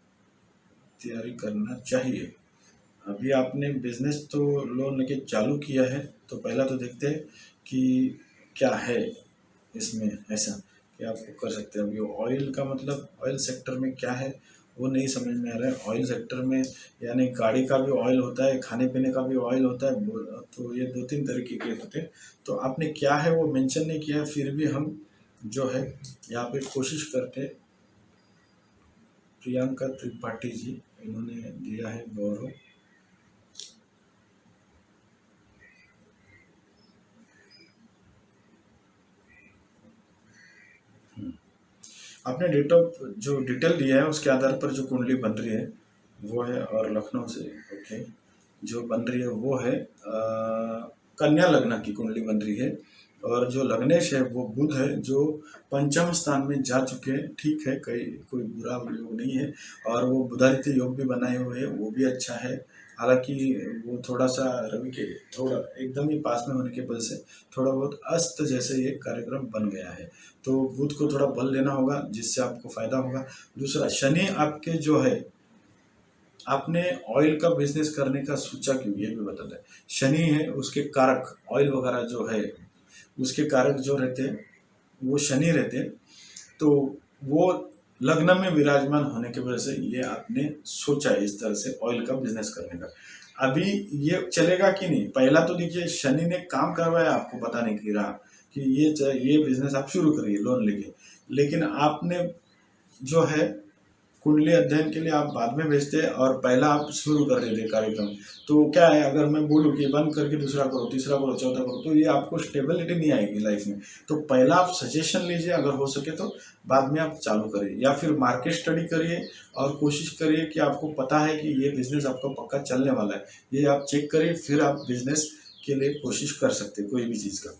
तैयारी करना चाहिए? अभी आपने बिजनेस तो लोन लेके चालू किया है, तो पहला तो देखते हैं कि क्या है इसमें ऐसा कि आपको कर सकते हैं। अभी ऑयल का मतलब ऑयल सेक्टर में क्या है वो नहीं समझ में आ रहा है। ऑयल सेक्टर में यानी गाड़ी का भी ऑयल होता है, खाने पीने का भी ऑयल होता है, तो ये 2-3 तरीके के होते हैं। तो आपने क्या है वो मेंशन नहीं किया है, फिर भी हम जो है यहाँ पे कोशिश करते हैं। प्रियंका त्रिपाठी जी, इन्होंने दिया है गौरव। आपने डेट ऑफ जो डिटेल दिया है उसके आधार पर जो कुंडली बन रही है वो है, और लखनऊ से ओके जो बन रही है वो है कन्या लग्न की कुंडली बन रही है। और जो लग्नेश है वो बुध है, जो पंचम स्थान में जा चुके हैं। ठीक है, कोई बुरा योग नहीं है। और वो बुधादित्य योग भी बनाए हुए हैं, वो भी अच्छा है। हालांकि वो थोड़ा सा रवि के थोड़ा एकदम ही पास में होने की वजह से थोड़ा बहुत अस्त जैसे ये कार्यक्रम बन गया है। तो बुध को थोड़ा बल लेना होगा जिससे आपको फायदा होगा। दूसरा, शनि आपके जो है, आपने ऑयल का बिजनेस करने का सोचा क्यों ये भी बता दें। शनि है उसके कारक, ऑयल वगैरह जो है उसके कारक जो रहते हैं वो शनि रहते हैं। तो वो लग्न में विराजमान होने की वजह से ये आपने सोचा इस तरह से ऑयल का बिजनेस करने का। अभी ये चलेगा कि नहीं, पहला तो देखिए शनि ने काम करवाया आपको, पता नहीं की रहा कि ये बिजनेस आप शुरू करिए लोन लेके। लेकिन आपने जो है कुंडली अध्ययन के लिए आप बाद में भेजते हैं और पहला आप शुरू कर देते कार्यक्रम। तो क्या है, अगर मैं बोलूँ कि बंद करके दूसरा करो, तीसरा करो, चौथा करो, तो ये आपको स्टेबिलिटी नहीं आएगी लाइफ में। तो पहला आप सजेशन लीजिए, अगर हो सके तो बाद में आप चालू करिए, या फिर मार्केट स्टडी करिए और कोशिश करिए कि आपको पता है कि ये बिजनेस आपका पक्का चलने वाला है, ये आप चेक करिए, फिर आप बिजनेस के लिए कोशिश कर सकते हैं कोई भी चीज़ का।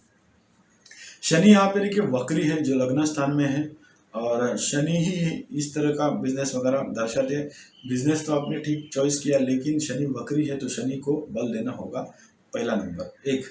शनि यहाँ पे देखिए वक्री है जो लग्न स्थान में है, और शनि ही इस तरह का बिजनेस वगैरह दर्शाते हैं। बिजनेस तो आपने ठीक चॉइस किया, लेकिन शनि वक्री है तो शनि को बल देना होगा, पहला नंबर एक।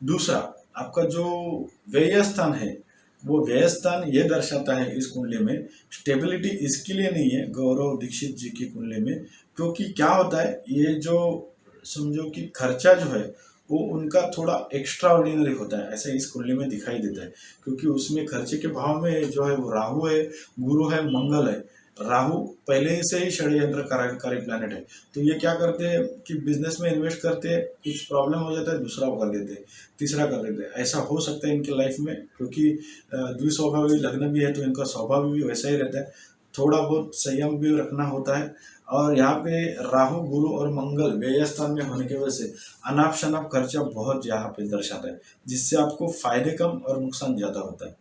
दूसरा, आपका जो व्यय स्थान है वो व्यय स्थान ये दर्शाता है इस कुंडली में, स्टेबिलिटी इसके लिए नहीं है गौरव दीक्षित जी की कुंडली में। क्योंकि क्या होता है, ये जो समझो कि खर्चा जो है वो उनका थोड़ा एक्स्ट्रा ऑर्डिनरी होता है, ऐसे इस कुंडली में दिखाई देता है। क्योंकि उसमें खर्चे के भाव में जो है वो राहु है, गुरु है, मंगल है। राहु पहले से ही षड्यंत्र कारी प्लैनेट है। तो ये क्या करते हैं कि बिजनेस में इन्वेस्ट करते हैं, कुछ प्रॉब्लम हो जाता है, दूसरा कर देते हैं, तीसरा कर देते हैं। ऐसा हो सकता है इनके लाइफ में, क्योंकि द्विस्वभावी लग्न भी है तो इनका स्वभाव भी वैसा ही रहता है। थोड़ा बहुत संयम भी रखना होता है। और यहाँ पे राहु, गुरु और मंगल व्यय स्थान में होने की वजह से अनाप शनाप खर्चा बहुत यहाँ पे दर्शाता है, जिससे आपको फायदे कम और नुकसान ज्यादा होता है।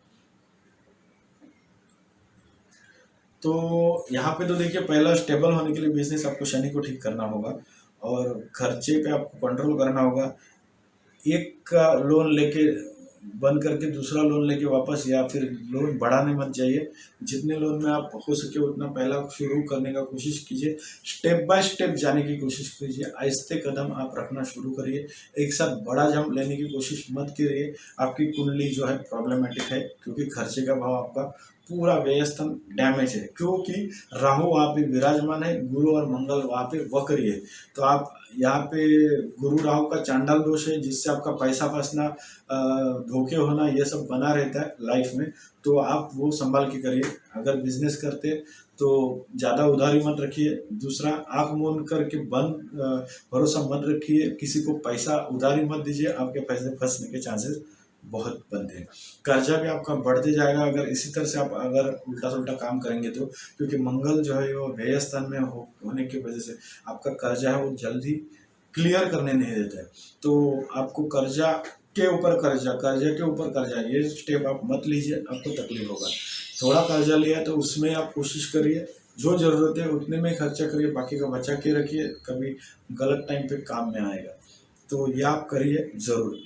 तो यहाँ पे तो देखिए पहला स्टेबल होने के लिए बिजनेस आपको शनि को ठीक करना होगा और खर्चे पे आपको कंट्रोल करना होगा। एक का लोन लेके बंद करके दूसरा लोन लेके वापस, या फिर लोन बढ़ाने मत जाइए। जितने लोन में आप हो सके उतना पहला शुरू करने का कोशिश कीजिए। स्टेप बाय स्टेप जाने की कोशिश कीजिए, आहिस्ते कदम आप रखना शुरू करिए। एक साथ बड़ा जंप लेने की कोशिश मत करिए। आपकी कुंडली जो है प्रॉब्लमेटिक है, क्योंकि खर्चे का भाव आपका पूरा व्यस्तन डैमेज है, क्योंकि राहु वहाँ पे विराजमान है, गुरु और मंगल वहाँ पे वक्री है। तो आप यहाँ पे गुरु राहु का चांडाल दोष है, जिससे आपका पैसा फंसना, धोखे होना, ये सब बना रहता है लाइफ में। तो आप वो संभाल के करिए। अगर बिजनेस करते तो ज़्यादा उधारी मत रखिए। दूसरा, आंख मूंद करके भरोसा मत रखिए, किसी को पैसा उधारी मत दीजिए, आपके पैसे फंसने के चांसेस बहुत बनते हैं। कर्जा भी आपका बढ़ते जाएगा अगर इसी तरह से आप अगर उल्टा सुल्टा काम करेंगे तो, क्योंकि मंगल जो है वो व्यय स्थान में होने की वजह से आपका कर्जा है वो जल्दी क्लियर करने नहीं देता है। तो आपको कर्जा के ऊपर कर्जा, कर्जा के ऊपर कर्जा, ये स्टेप आप मत लीजिए, आपको तकलीफ होगा। थोड़ा कर्जा लिया तो उसमें आप कोशिश करिए जो ज़रूरत है उतने में खर्चा करिए, बाकी का बचा के रखिए, कभी गलत टाइम पे काम में आएगा। तो ये आप करिए ज़रूर।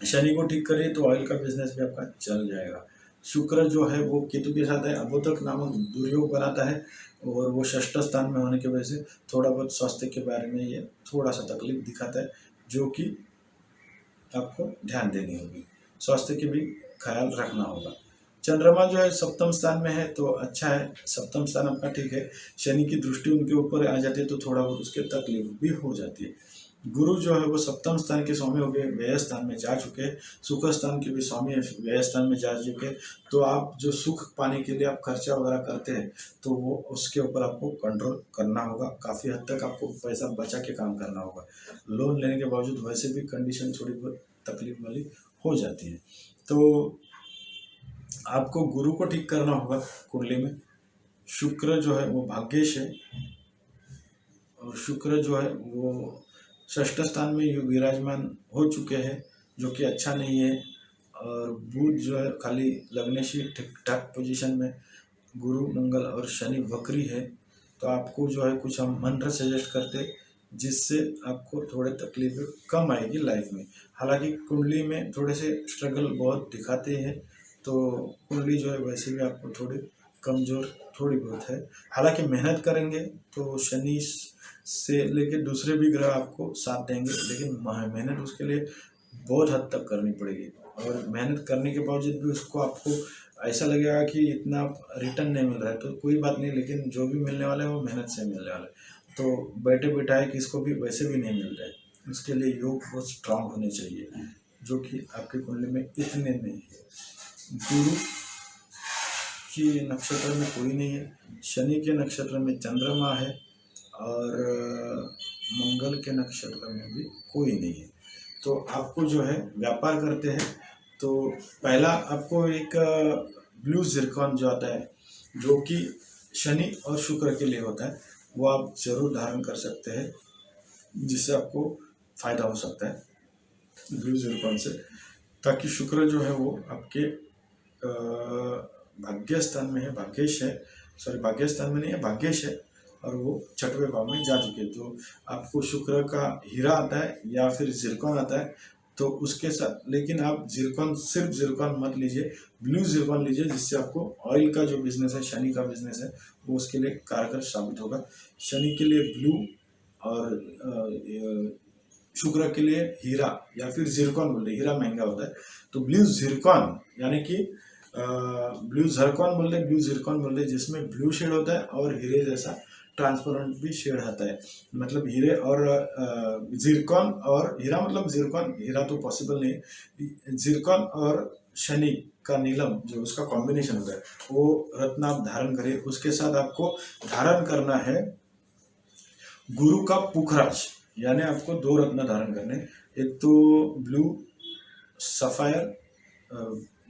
शनि को ठीक करिए तो ऑयल का बिजनेस भी आपका चल जाएगा। शुक्र जो है वो केतु के साथ है, अबोधक नामक दुर्योग बनाता है, और वो षष्ठ स्थान में होने की वजह से थोड़ा बहुत स्वास्थ्य के बारे में ये थोड़ा सा तकलीफ दिखाता है, जो कि आपको ध्यान देनी होगी। स्वास्थ्य की भी ख्याल रखना होगा। चंद्रमा जो है सप्तम स्थान में है तो अच्छा है, सप्तम स्थान आपका ठीक है। शनि की दृष्टि उनके ऊपर आ जाती है तो थोड़ा बहुत उसके तकलीफ भी हो जाती है। गुरु जो है वो सप्तम स्थान के स्वामी हो गए, व्यय स्थान में जा चुके हैं। सुख स्थान के भी स्वामी व्यय स्थान में जा चुके हैं। तो आप जो सुख पाने के लिए आप खर्चा वगैरह करते हैं तो वो उसके ऊपर आपको कंट्रोल करना होगा। काफ़ी हद तक आपको पैसा बचा के काम करना होगा। लोन लेने के बावजूद वैसे भी कंडीशन थोड़ी बहुत तकलीफ वाली हो जाती है। तो आपको गुरु को ठीक करना होगा कुंडली में। शुक्र जो है वो भाग्येश है, और शुक्र जो है वो षष्ठ स्थान में विराजमान हो चुके हैं, जो कि अच्छा नहीं है। और बुध जो है खाली लगने से ठीक ठाक पोजीशन में, गुरु मंगल और शनि वक्री है। तो आपको जो है कुछ हम मंत्र सजेस्ट करते जिससे आपको थोड़े तकलीफ कम आएगी लाइफ में। हालांकि कुंडली में थोड़े से स्ट्रगल बहुत दिखाते हैं, तो कुंडली जो है वैसे भी आपको थोड़ी कमज़ोर थोड़ी बहुत है। हालांकि मेहनत करेंगे तो शनि से लेके दूसरे भी ग्रह आपको साथ देंगे, लेकिन मेहनत उसके लिए बहुत हद तक करनी पड़ेगी। और मेहनत करने के बावजूद भी उसको आपको ऐसा लगेगा कि इतना रिटर्न नहीं मिल रहा है, तो कोई बात नहीं, लेकिन जो भी मिलने वाला है वो मेहनत से मिलने वाला है। तो बैठे बिठाए किसको भी वैसे भी नहीं मिल रहा है। उसके लिए योग बहुत स्ट्रांग होने चाहिए, जो कि आपके कुंडली में इतने नहीं है। गुरु के नक्षत्र में कोई नहीं है, शनि के नक्षत्र में चंद्रमा है, और मंगल के नक्षत्र में भी कोई नहीं है। तो आपको जो है व्यापार करते हैं तो पहला आपको एक ब्लू जिरकॉन जो आता है, जो कि शनि और शुक्र के लिए होता है, वो आप जरूर धारण कर सकते हैं, जिससे आपको फायदा हो सकता है ब्लू जिरकॉन से। ताकि शुक्र जो है वो आपके भाग्य स्थान में है, भाग्येश है, सॉरी भाग्य स्थान में नहीं है, भाग्येश है, और वो छठवें भाव में जा चुके। तो आपको शुक्र का हीरा आता है या फिर जिरकॉन आता है, तो उसके साथ, लेकिन आप जिरकॉन, सिर्फ जिरकॉन मत लीजिए, ब्लू जिरकॉन लीजिए, जिससे आपको ऑयल का जो बिजनेस है, शनि का बिजनेस है, वो उसके लिए कारगर साबित होगा। शनि के लिए ब्लू और शुक्र के लिए हीरा या फिर जिरकॉन बोलते हैं, हीरा महंगा होता है तो ब्लू जिरकॉन, यानी कि ब्लू जरकॉन बोलते हैं, ब्लू जिरकॉन बोलते हैं, जिसमें ब्लू शेड होता है और हीरे जैसा ट्रांसपेरेंट भी शेड आता है। मतलब हीरे और जिरकॉन और हीरा, मतलब जिरकॉन हीरा तो पॉसिबल नहीं, जिरकॉन और शनि का नीलम जो उसका कॉम्बिनेशन होता है, वो रत्न आप धारण करिए। उसके साथ आपको धारण करना है गुरु का पुखराज, यानी आपको 2 रत्न धारण करने, एक तो blue sapphire,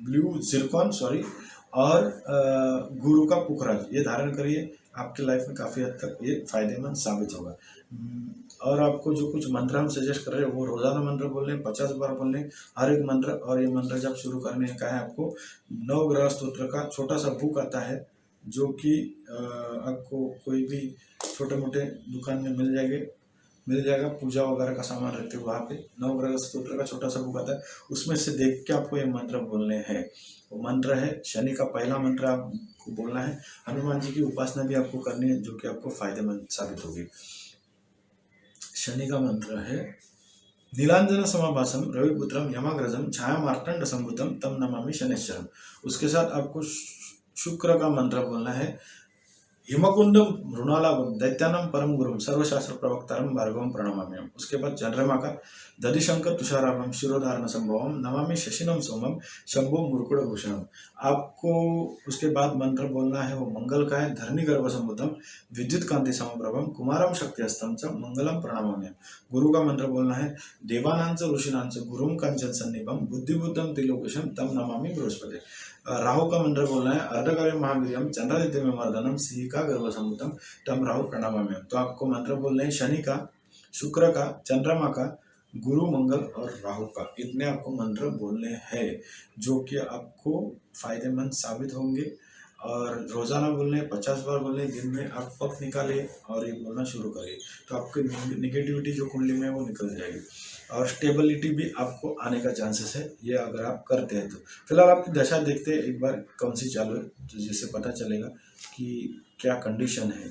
blue Zircon sorry, और गुरु का पुखराज, ये धारण करिए। आपके लाइफ में काफ़ी हद तक ये फायदेमंद साबित होगा। और आपको जो कुछ मंत्र हम सजेस्ट कर रहे हैं वो रोजाना मंत्र बोल रहे हैं, 50 बार बोल रहे हैं हर एक मंत्र। और ये मंत्र जब शुरू करने का है आपको 9 ग्रह स्तोत्र का छोटा सा बुक आता है, जो कि आपको कोई भी छोटे मोटे दुकान में मिल जाएंगे, मिल जाएगा। पूजा वगैरह का सामान रखते हुए वहाँ पे नवग्रह स्तोत्र का छोटा सा बुक आता है, उसमें से देख के आपको ये मंत्र बोलने हैं। वो मंत्र है शनि का पहला मंत्र आपको बोलना है। हनुमान जी की उपासना भी आपको करनी है, जो कि आपको फायदेमंद साबित होगी। शनि का मंत्र है नीलांजन समाभासम रविपुत्रम यमाग्रजम छाया मार्तंड संभुतम तम नमामि शनिश्चरम। उसके साथ आपको शुक्र का मंत्र बोलना है हिमकुंडम मृणालाभम दैत्यानम परम गुरुम सर्वशास्त्र प्रवक्तारम भार्गवम प्रणमाम्यहम्। उसके बाद चंद्रमा का दधिशंकर तुषाराभम शिरोधारण संभवम नमामि शशिनम सोमम शंभो मुकुड़ भूषणम। आपको उसके बाद मंत्र बोलना है वो मंगल का है धरणी गर्भ संभुतम विद्युत कांति समप्रभम कुमारम शक्ति हस्तम च मंगलम प्रणमाम्यहम्। गुरु का मंत्र बोलना है देवानांच ऋषिनांच गुरुम कांचन सन्निभम बुद्धिबुद्धम त्रिलोकेशम तम नमामि बृहस्पति। राहु का मंत्र बोलना है अर्धकार्य महावीर्यम चंद्रादित्य में मर्दनम सिंह का गर्भ संभुतम तम राहु प्रणामाम्यहम्। तो आपको मंत्र बोलने हैं शनि का, शुक्र का, चंद्रमा का, गुरु, मंगल और राहु का। इतने आपको मंत्र बोलने हैं जो कि आपको फायदेमंद साबित होंगे। और रोजाना बोलने 50 बार बोलने, दिन में आप वक्त निकालिए और ये बोलना शुरू करिए, तो आपकी निगेटिविटी जो कुंडली में है वो निकल जाएगी और स्टेबिलिटी भी आपको आने का चांसेस है, ये अगर आप करते हैं तो। फिलहाल आपकी दशा देखते हैं एक बार कौन सी चालू है, तो जिससे पता चलेगा कि क्या कंडीशन है।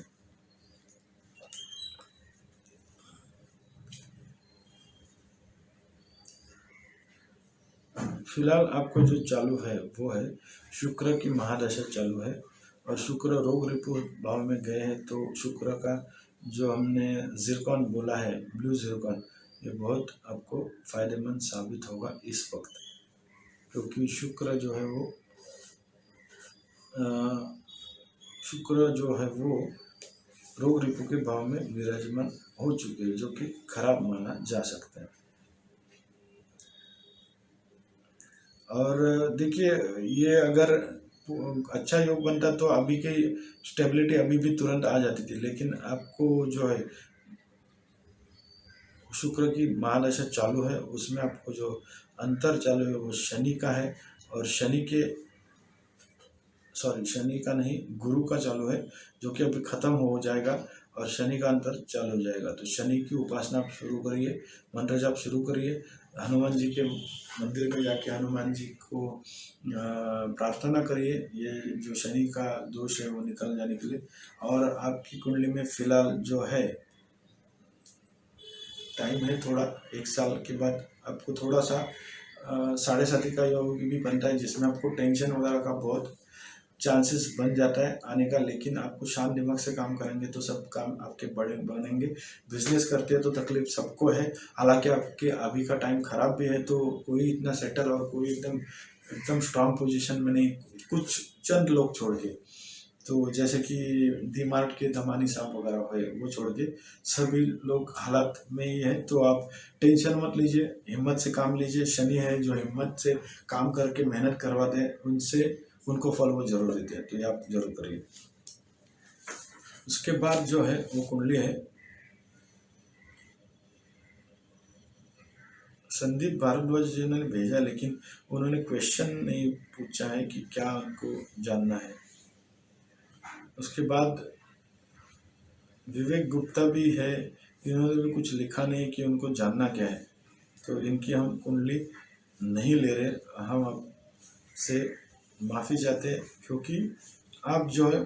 फिलहाल आपको जो चालू है वो है शुक्र की महादशा चालू है और शुक्र रोग रिपु भाव में गए हैं, तो शुक्र का जो हमने जिरकॉन बोला है ब्लू जिरकॉन, ये बहुत आपको फायदेमंद साबित होगा इस वक्त, क्योंकि शुक्र जो है वो रोग रिपु के भाव में विराजमान हो चुके हैं, जो कि खराब माना जा सकता है। और देखिए ये अगर अच्छा योग बनता तो अभी की स्टेबिलिटी अभी भी तुरंत आ जाती थी, लेकिन आपको जो है शुक्र की महादशा चालू है, उसमें आपको जो अंतर चालू है वो शनि का है और शनि का नहीं गुरु का चालू है, जो कि अभी खत्म हो जाएगा और शनि का अंतर चालू हो जाएगा। तो शनि की उपासना आप शुरू करिए, मंत्र जाप शुरू करिए, हनुमान जी के मंदिर में जाके हनुमान जी को प्रार्थना करिए, ये जो शनि का दोष है वो निकल जाने के लिए। और आपकी कुंडली में फिलहाल जो है टाइम है थोड़ा, 1 साल के बाद आपको थोड़ा सा 7.5 का योग भी बनता है, जिसमें आपको टेंशन वगैरह का बहुत चांसेस बन जाता है आने का, लेकिन आपको शांत दिमाग से काम करेंगे तो सब काम आपके बड़े बनेंगे। बिजनेस करते हैं तो तकलीफ सबको है, हालांकि आपके अभी का टाइम खराब भी है, तो कोई इतना सेटल और कोई एकदम स्ट्रांग पोजीशन में नहीं, कुछ चंद लोग छोड़ के, तो जैसे कि डीमार्ट के दमानी साहब वगैरह है वो छोड़ के सभी लोग हालात में ही है। तो आप टेंशन मत लीजिए, हिम्मत से काम लीजिए। शनि है जो हिम्मत से काम करके मेहनत करवाते हैं, उनको फल वो जरूर देते हैं, तो ये आप जरूर करिए। उसके बाद जो है वो कुंडली है संदीप भारद्वाज जी ने भेजा, लेकिन उन्होंने क्वेश्चन नहीं पूछा है कि क्या उनको जानना है। उसके बाद विवेक गुप्ता भी है, इन्होंने भी कुछ लिखा नहीं कि उनको जानना क्या है, तो इनकी हम कुंडली नहीं ले रहे, हम आपसे माफ़ी चाहते हैं, क्योंकि आप जो है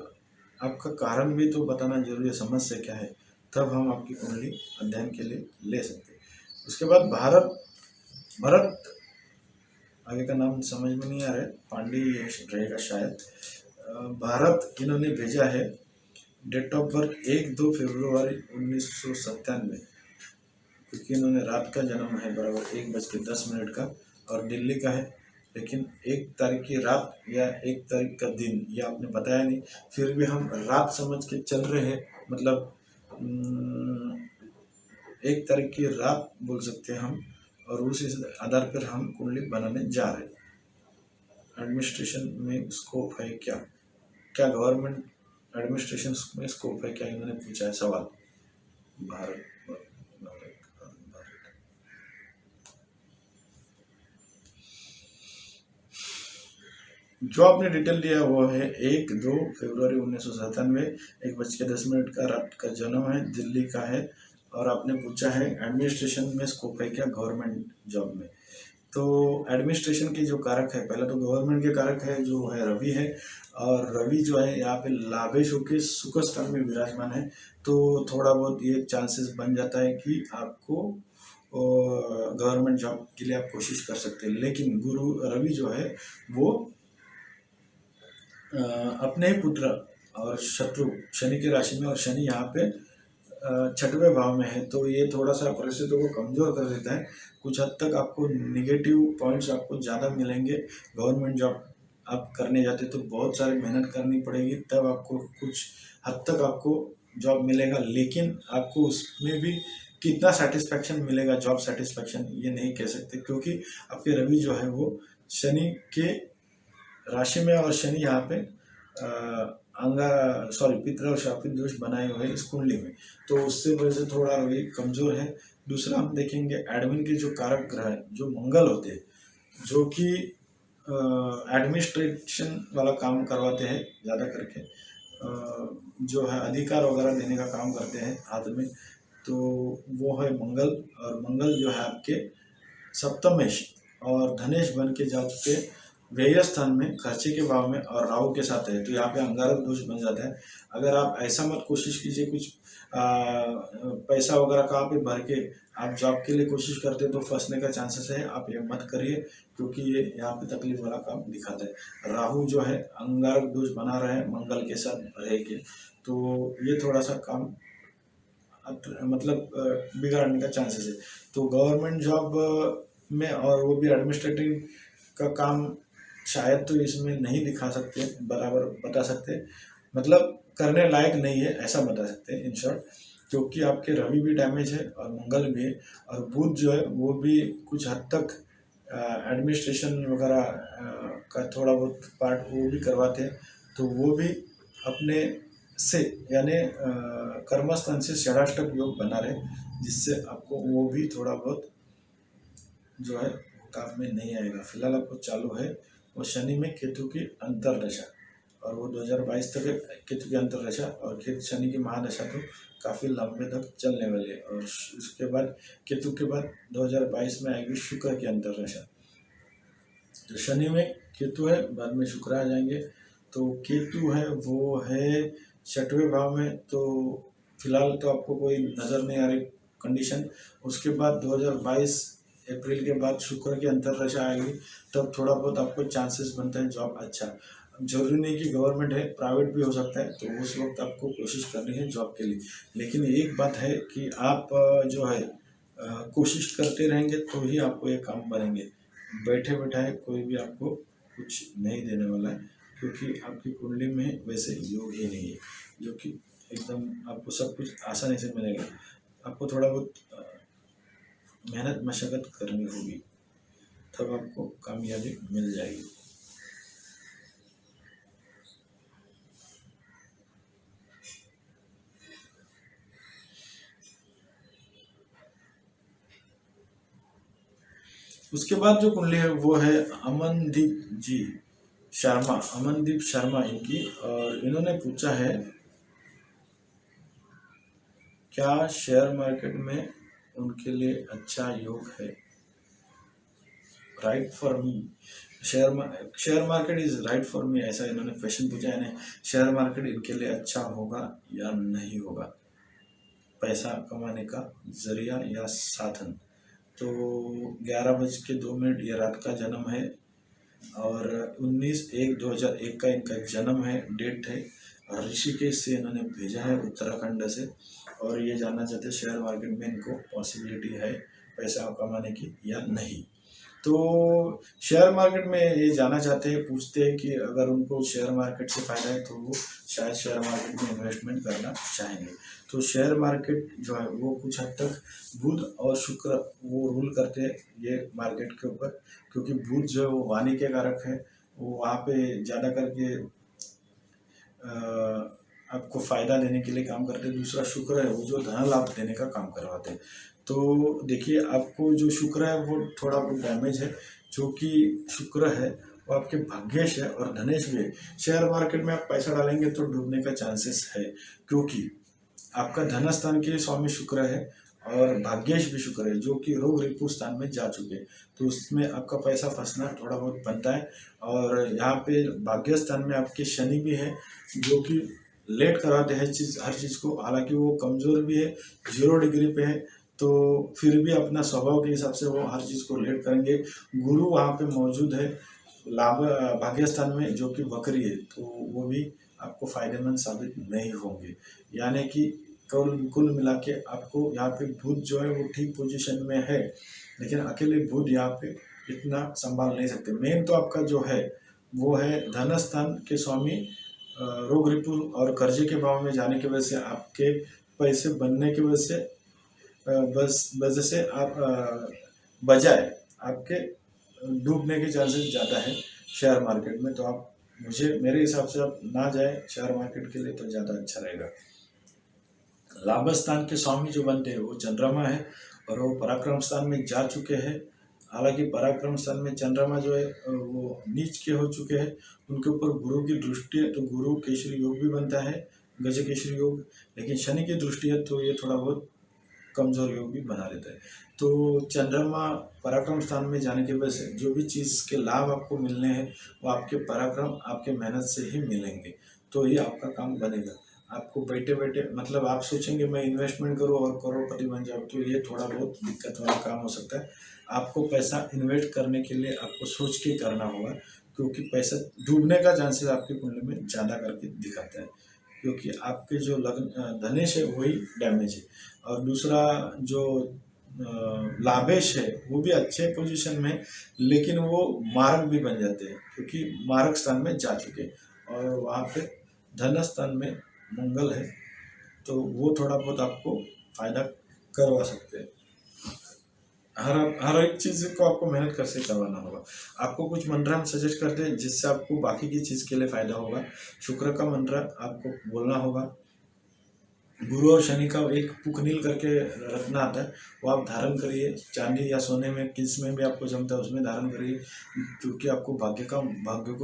आपका कारण भी तो बताना जरूरी है, समस्या क्या है, तब हम आपकी कुंडली अध्ययन के लिए ले सकते हैं। उसके बाद भरत आगे का नाम समझ में नहीं आ रहा है, पांडे रहेगा शायद। भारत इन्होंने भेजा है, डेट ऑफ बर्थ 1-2 फरवरी 1997, क्योंकि इन्होंने रात का जन्म है बराबर 1:10 का और दिल्ली का है, लेकिन 1 तारीख की रात या 1 तारीख का दिन ये आपने बताया नहीं, फिर भी हम रात समझ के चल रहे हैं, मतलब 1 तारीख की रात बोल सकते हैं हम, और उसी आधार पर हम कुंडली बनाने जा रहे हैं। एडमिनिस्ट्रेशन में स्कोप है क्या गवर्नमेंट एडमिनिस्ट्रेशन में स्कोप है क्या, इन्होंने पूछा है सवाल। भारत जो आपने डिटेल दिया वो है 1-2 फरवरी 1997, 1:10 का रात का जन्म है, दिल्ली का है और आपने पूछा है एडमिनिस्ट्रेशन में स्कोप है क्या गवर्नमेंट जॉब में। तो एडमिनिस्ट्रेशन के जो कारक है, पहले तो गवर्नमेंट के कारक है जो है रवि है, और रवि जो है यहाँ पे लाभेश होकर सुख स्थान में विराजमान है। तो थोड़ा बहुत ये चांसेस बन जाता है कि आपको गवर्नमेंट जॉब के लिए आप कोशिश कर सकते हैं। लेकिन गुरु रवि जो है वो अपने ही पुत्र और शत्रु शनि की राशि में, और शनि यहाँ पे छठवें भाव में है, तो ये थोड़ा सा परिस्थितियों को कमज़ोर कर देता है। कुछ हद तक आपको निगेटिव पॉइंट्स आपको ज़्यादा मिलेंगे। गवर्नमेंट जॉब आप करने जाते तो बहुत सारी मेहनत करनी पड़ेगी, तब आपको कुछ हद तक आपको जॉब मिलेगा। लेकिन आपको उसमें भी कितना सेटिस्फैक्शन मिलेगा, जॉब सेटिस्फैक्शन, ये नहीं कह सकते, क्योंकि आपके रवि जो है वो शनि के राशि में, और शनि यहाँ पे पितर और शापित दोष बनाए हुए इस कुंडली में, तो उससे वजह से थोड़ा रवि कमजोर है। दूसरा हम देखेंगे एडमिन के जो कारक ग्रह जो मंगल होते हैं, जो कि एडमिनिस्ट्रेशन वाला काम करवाते हैं ज़्यादा करके, जो है अधिकार वगैरह देने का काम करते हैं हाथ में, तो वो है मंगल। और मंगल जो है आपके सप्तमेश और धनेश बन के जा चुके व्यय स्थान में, खर्चे के भाव में, और राहु के साथ है, तो यहाँ पे अंगारक दोष बन जाता है। अगर आप ऐसा मत कोशिश कीजिए कुछ पैसा वगैरह कहाँ पे भर के आप जॉब के लिए कोशिश करते हैं तो फंसने का चांसेस है, आप ये मत करिए, क्योंकि ये यहाँ पे तकलीफ वाला काम दिखाता है। राहु जो है अंगारक दोष बना रहे हैं मंगल के साथ रह के, तो ये थोड़ा सा काम मतलब बिगाड़ने का चांसेस है। तो गवर्नमेंट जॉब में, और वो भी एडमिनिस्ट्रेटिव का काम, शायद तो इसमें नहीं दिखा सकते, बराबर बता सकते, मतलब करने लायक नहीं है ऐसा बता सकते हैं इन शॉर्ट, क्योंकि आपके रवि भी डैमेज है और मंगल भी है, और बुध जो है वो भी कुछ हद तक एडमिनिस्ट्रेशन वगैरह का थोड़ा बहुत पार्ट वो भी करवाते हैं, तो वो भी अपने से यानी कर्मस्थान से षडाष्टक योग बना रहे, जिससे आपको वो भी थोड़ा बहुत जो है काम में नहीं आएगा। फिलहाल आपको चालू है वो शनि में केतु की अंतरदशा, और वो 2022 तक केतु की अंतरदशा, और शनि की महादशा तो काफ़ी लंबे तक चलने वाली है। और उसके बाद केतु के बाद 2022 में आएगी शुक्र की अंतरदशा। तो शनि में केतु है, बाद में शुक्र आ जाएंगे। तो केतु है वो है छठवें भाव में, तो फिलहाल तो आपको कोई नज़र नहीं आ रही कंडीशन। उसके बाद 2022 अप्रैल के बाद शुक्र की अंतरदशा आएगी, तब थोड़ा बहुत आपको चांसेस बनता है जॉब अच्छा। जरूरी नहीं कि गवर्नमेंट है, प्राइवेट भी हो सकता है, तो उस वक्त आपको कोशिश करनी है जॉब के लिए। लेकिन एक बात है कि आप जो है कोशिश करते रहेंगे तो ही आपको ये काम बनेंगे। बैठे बैठाए कोई भी आपको कुछ नहीं देने वाला है, क्योंकि आपकी कुंडली में वैसे योग ही नहीं है, जो कि एकदम आपको सब कुछ आसानी से मिलेगा। आपको थोड़ा बहुत मेहनत मशक्क़त करनी होगी, तब आपको कामयाबी मिल जाएगी। उसके बाद जो कुंडली है वो है अमनदीप जी शर्मा, अमनदीप शर्मा इनकी, और इन्होंने पूछा है क्या शेयर मार्केट में उनके लिए अच्छा योग है। Right for me, share market is right for me, ऐसा इन्होंने क्वेश्चन पूछा है। शेयर मार्केट इनके लिए अच्छा होगा या नहीं होगा, पैसा कमाने का जरिया या साधन। तो 11:02 ये रात का जन्म है, और 19/1/2001 का इनका जन्म है, डेट है, और ऋषिकेश से इन्होंने भेजा है, उत्तराखंड से। और ये जानना चाहते हैं शेयर मार्केट में इनको पॉसिबिलिटी है पैसा कमाने की या नहीं। तो शेयर मार्केट में ये जानना चाहते हैं, पूछते हैं कि अगर उनको शेयर मार्केट से फ़ायदा है तो वो शायद शेयर मार्केट में इन्वेस्टमेंट करना चाहेंगे। तो शेयर मार्केट जो है वो कुछ हद तक बुध और शुक्र वो रूल करते हैं ये मार्केट के ऊपर, क्योंकि बुध जो है वो वाणी के कारक है, वो वहाँ पे ज़्यादा करके आपको फ़ायदा देने के लिए काम करते हैं। दूसरा शुक्र है वो जो धन लाभ देने का काम करवाते हैं। तो देखिए आपको जो शुक्र है वो थोड़ा बहुत डैमेज है, जो कि शुक्र है वो आपके भाग्येश है और धनेश भी है। शेयर मार्केट में आप पैसा डालेंगे तो डूबने का चांसेस है, क्योंकि आपका धन स्थान के स्वामी शुक्र है, और भाग्येश भी शुक्र है जो कि रोग रिपु स्थान में जा चुके, तो उसमें आपका पैसा फंसना थोड़ा बहुत बनता है। और यहाँ पे भाग्य स्थान में आपके शनि भी है जो कि लेट कराते हैं हर चीज़ को, हालांकि वो कमज़ोर भी है, 0 डिग्री पे है, तो फिर भी अपना स्वभाव के हिसाब से वो हर चीज़ को लेट करेंगे। गुरु वहाँ पे मौजूद है लाभ भाग्य स्थान में जो कि वक्री है, तो वो भी आपको फायदेमंद साबित नहीं होंगे। यानी कि कुल मिला के आपको यहाँ पे बुध जो है वो ठीक पोजीशन में है, लेकिन अकेले बुध यहाँ पे इतना संभाल नहीं सकते। मेन तो आपका जो है वो है धन स्थान के स्वामी रोग रिपु और कर्जे के भाव में जाने की वजह से आपके पैसे बनने की वजह से वजह से आप बजाय आपके डूबने के चांसेस ज़्यादा है शेयर मार्केट में। तो आप मेरे हिसाब से आप ना जाए शेयर मार्केट के लिए तो ज़्यादा अच्छा रहेगा। लाभ स्थान के स्वामी जो बनते हैं वो चंद्रमा है और वो पराक्रम स्थान में जा चुके हैं। हालांकि पराक्रम स्थान में चंद्रमा जो है वो नीच के हो चुके हैं, उनके ऊपर गुरु की दृष्टि है, तो गुरु केसरी योग भी बनता है, गज केसरी योग। लेकिन शनि की दृष्टि है तो ये थोड़ा बहुत कमजोर योग भी बना देता है। तो चंद्रमा पराक्रम स्थान में जाने की वजह से जो भी चीज़ के लाभ आपको मिलने हैं वो आपके पराक्रम आपके मेहनत से ही मिलेंगे, तो ये आपका काम बनेगा। आपको बैठे बैठे मतलब आप सोचेंगे मैं इन्वेस्टमेंट करूँ और करोड़पति बन जाऊँ, तो ये थोड़ा बहुत दिक्कत वाला काम हो सकता है। आपको पैसा इन्वेस्ट करने के लिए आपको सोच के करना होगा, क्योंकि पैसा डूबने का चांसेस आपकी कुंडली में ज़्यादा करके दिखाता है, क्योंकि आपके जो लग्न धनेश है वही डैमेज है। और दूसरा जो लाभेश है वो भी अच्छे पोजीशन में, लेकिन वो मारक भी बन जाते हैं क्योंकि मारक स्थान में जा चुके और वहाँ पे धन स्थान में मंगल है, तो वो थोड़ा बहुत आपको फायदा करवा सकते हैं। हर एक चीज़ को आपको मेहनत कर से करवाना होगा। आपको कुछ मंत्र हम सजेस्ट करते हैं जिससे आपको बाकी की चीज़ के लिए फायदा होगा। शुक्र का मंत्र आपको बोलना होगा। गुरु और शनि का एक पुकनील करके रत्न आता है, वो आप धारण करिए, चांदी या सोने में किस में भी आपको जमता है उसमें धारण करिए, क्योंकि आपको भाग्य को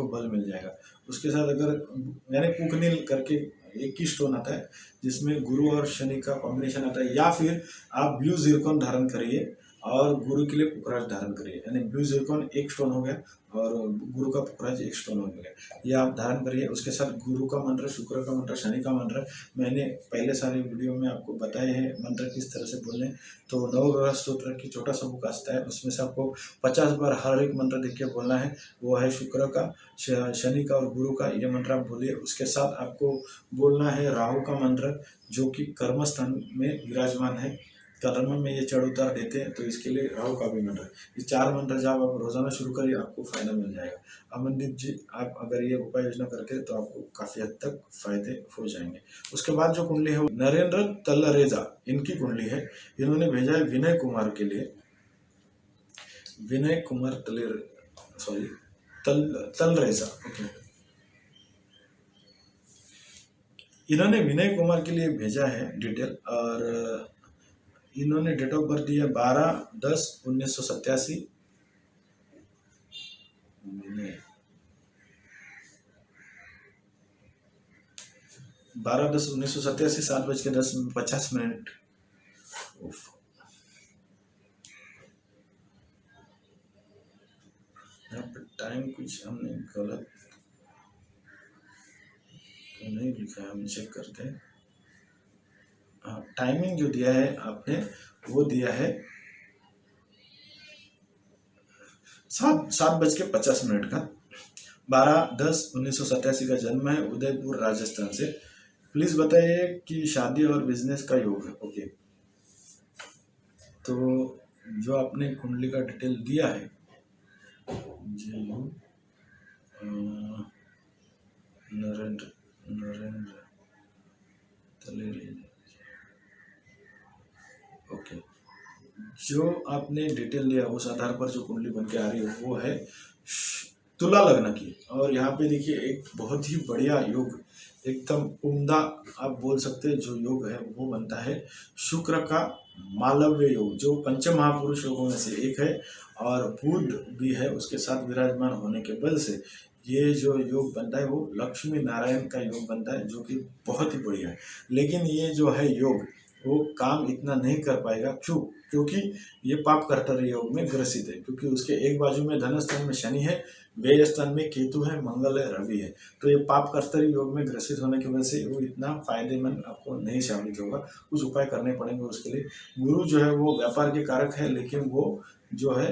बल मिल जाएगा। उसके साथ अगर यानी पुकनील करके एक ही स्टोन आता है जिसमें गुरु और शनि का कॉम्बिनेशन आता है, या फिर आप ब्लू जिरकॉन धारण करिए और गुरु के लिए पुखराज धारण करिए। यानी ब्लू जिरकॉन एक स्टोन हो गया और गुरु का पुखराज एक स्टोन हो गया, ये आप धारण करिए। उसके साथ गुरु का मंत्र, शुक्र का मंत्र, शनि का मंत्र मैंने पहले सारे वीडियो में आपको बताए हैं मंत्र किस तरह से बोलने। तो नवग्रह स्तोत्र की छोटा सा बुक आता है, उसमें से आपको 50 बार हर एक मंत्र देख के बोलना है। वो है शुक्र का, शनि का और गुरु का, ये मंत्र आप बोलिए। उसके साथ आपको बोलना है राहु का मंत्र जो कि कर्म स्थान में विराजमान है, कर्म में ये चढ़ उतार देते हैं, तो इसके लिए राहु का भी मंत्र। ये 4 मंत्र जब आप रोजाना शुरू करिए आपको फायदा मिल जाएगा। अमनदीप जी, आप अगर ये उपाय योजना करते हैं तो आपको काफी हद तक फायदे हो जाएंगे। उसके बाद जो कुंडली है वो नरेंद्र तलरेजा इनकी कुंडली है। इन्होंने भेजा है विनय कुमार के लिए, विनय कुमार तलरेजा, ओके। इन्होंने विनय कुमार के लिए भेजा है डिटेल, और इन्होंने डेट ऑफ बर्थ दिया 12/10/1987। 12/10/1987 7:10:50। यहाँ पे टाइम कुछ हमने गलत तो नहीं लिखा है, हम चेक करते हैं। हाँ, टाइमिंग जो दिया है आपने वो दिया है 7:50 का। 12/10/1987 का जन्म है, उदयपुर राजस्थान से। प्लीज बताइए कि शादी और बिजनेस का योग है, ओके। तो जो आपने कुंडली का डिटेल दिया है नरेंद्र ओके, जो आपने डिटेल लिया उस आधार पर जो कुंडली बन के आ रही है वो है तुला लग्न की। और यहाँ पे देखिए एक बहुत ही बढ़िया योग, एकदम उम्दा आप बोल सकते हैं जो योग है वो बनता है शुक्र का मालव्य योग, जो पंच महापुरुष योगों में से एक है, और बुध भी है उसके साथ विराजमान होने के बल से ये जो योग बनता है वो लक्ष्मी नारायण का योग बनता है, जो कि बहुत ही बढ़िया है। लेकिन ये जो है योग वो काम इतना नहीं कर पाएगा। क्यों? क्योंकि ये पाप कर्तव्य योग में ग्रसित है, क्योंकि उसके एक बाजू में धन स्थान में शनि है, व्यय स्थान में केतु है, मंगल है, रवि है। तो ये पाप कर्तव्य योग में ग्रसित होने की वजह से वो इतना फायदेमंद आपको नहीं साबित होगा। कुछ उपाय करने पड़ेंगे उसके लिए। गुरु जो है वो व्यापार के कारक है, लेकिन वो जो है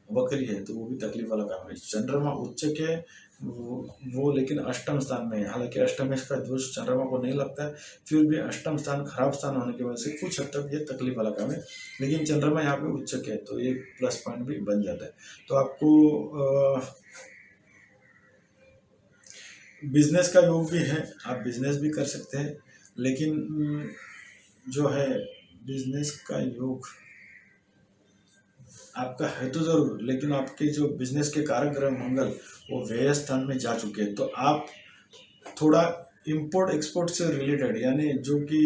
वक्री है, तो वो भी तकलीफ वाला काम है। चंद्रमा उच्च के वो लेकिन अष्टम स्थान में है। हालांकि अष्टम का दोष चंद्रमा को नहीं लगता है, फिर भी अष्टम स्थान खराब स्थान होने की वजह से कुछ हद तक ये तकलीफ वाला काम है। लेकिन चंद्रमा यहाँ पे उच्च है, तो एक प्लस पॉइंट भी बन जाता है। तो आपको बिजनेस का योग भी है, आप बिजनेस भी कर सकते हैं। लेकिन जो है बिजनेस का योग आपका है तो जरूर, लेकिन आपके जो बिजनेस के कारक ग्रह मंगल वो व्यय स्थान में जा चुके हैं। तो आप थोड़ा इंपोर्ट एक्सपोर्ट से रिलेटेड, यानी जो कि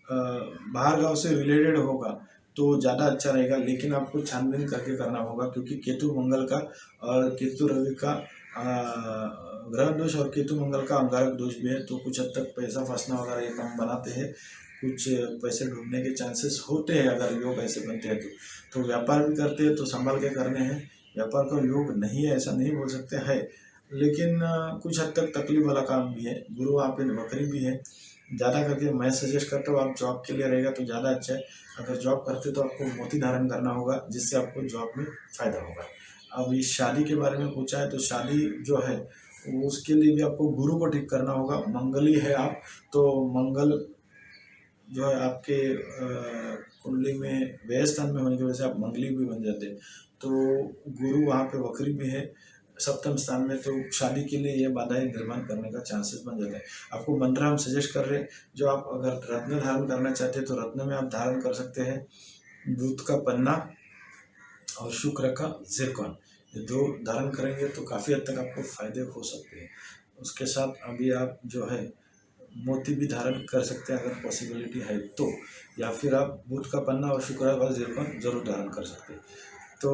बाहर गांव से रिलेटेड होगा तो ज़्यादा अच्छा रहेगा। लेकिन आपको छानबीन करके करना होगा, क्योंकि केतु मंगल का और केतु रवि का ग्रह दोष और केतु मंगल का अंगारक दोष भी है। तो कुछ हद तक पैसा फंसना वगैरह ये काम बनाते हैं, कुछ पैसे डूबने के चांसेस होते हैं अगर योग ऐसे बनते हैं। तो व्यापार भी करते हैं तो संभाल के करने हैं। व्यापार का योग नहीं है ऐसा नहीं बोल सकते है, लेकिन कुछ हद तक तकलीफ वाला काम भी है। गुरु आप इन वक्री भी है। ज़्यादा करके मैं सजेस्ट करता हूँ आप जॉब के लिए रहेगा तो ज़्यादा अच्छा है। अगर जॉब करते तो आपको मोती धारण करना होगा, जिससे आपको जॉब में फ़ायदा होगा। अब इस शादी के बारे में पूछा है, तो शादी जो है उसके लिए भी आपको गुरु को ठीक करना होगा। मंगली है आप, तो मंगल जो है आपके कुंडली में व्यय स्थान में होने की वजह से आप मंगली भी बन जाते हैं। तो गुरु वहाँ पे वक्री भी है सप्तम स्थान में, तो शादी के लिए ये बाधाएं निर्माण करने का चांसेस बन जाता है। आपको मंत्र हम सजेस्ट कर रहे हैं, जो आप अगर रत्न धारण करना चाहते हैं तो रत्न में आप धारण कर सकते हैं दूध का पन्ना और शुक्र का जिरकॉन। ये दो धारण करेंगे तो काफ़ी हद तक आपको फायदे हो सकते हैं। उसके साथ अभी आप जो है मोती भी धारण कर सकते हैं अगर पॉसिबिलिटी है तो, या फिर आप दूध का पन्ना और शुक्र का जिरकॉन जरूर धारण कर सकते हैं। तो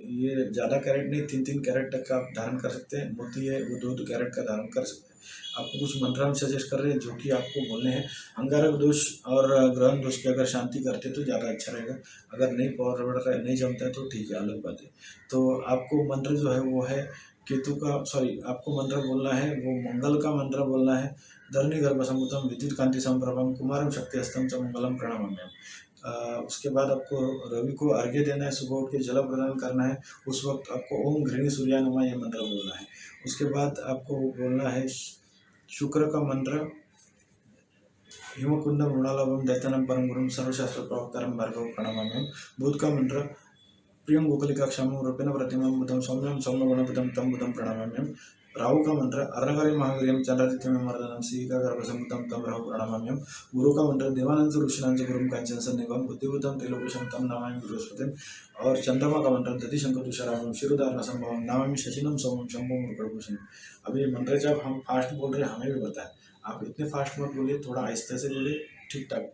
ये ज़्यादा कैरेट नहीं, 3-3 कैरेट तक का आप धारण कर सकते हैं। मोती है वो 2-2 कैरेट का धारण कर सकते हैं। आपको कुछ मंत्र हम सजेस्ट कर रहे हैं जो कि आपको बोलने हैं। अंगारक दोष और ग्रहण दोष की अगर शांति करते तो ज़्यादा अच्छा रहेगा। अगर नहीं पावर बढ़ रहा है, नहीं जमता है तो ठीक है, अलग बात है। तो आपको मंत्र जो है वो है केतु का, सॉरी आपको मंत्र बोलना है वो मंगल का मंत्र बोलना है। धरणी गर्भ समुद्रम विद्युत कांति संप्रभम कुमारम शक्ति हस्तम च मंगलम प्रणाम्यहम्। उसके बाद आपको रवि को अर्घ्य देना है, सुबह उठ के जल प्रदान करना है। उस वक्त आपको ओम घृणी सूर्याय नमः ये मंत्र बोलना है। उसके बाद आपको बोलना है शुक्र का मंत्र हिमकुंडम मृणालभम दैत्यनम परम गुरुम सर्वशास्त्र प्रवक्तारम भार्गव प्रणमाम्यहम्। बुध का मंत्र प्रियम गोकलिका क्षमम रूपेण प्रतिमं बुधम सौम्यम सौम्यगुणपदम तम बुधम प्रणमाम्यहम्। राहु का मंत्र अर्णकरी महावीर्यम चंद्रादित्यम मर्दनम सीका गर्भसमुदम तम राहु प्रणमाम्यहम्। गुरु का मंत्र देवानंद ऋषिणांच गुरुम कांचन सन्निभम बुद्धिबुद्धम त्रिलोकेशम तम नमामि बृहस्पतिम। और चंद्रमा का मंत्र दधि शंकर तुषाराभम शिरोधारण संभवम नमामि शशिनम सोमम शंभुम मृगभूषणम। अभी मंत्र जब हम फास्ट बोल रहे हैं हमें भी बताएं, आप इतने फास्ट मत बोलिए, थोड़ा आहिस्ते से बोलिए, ठीक ठाक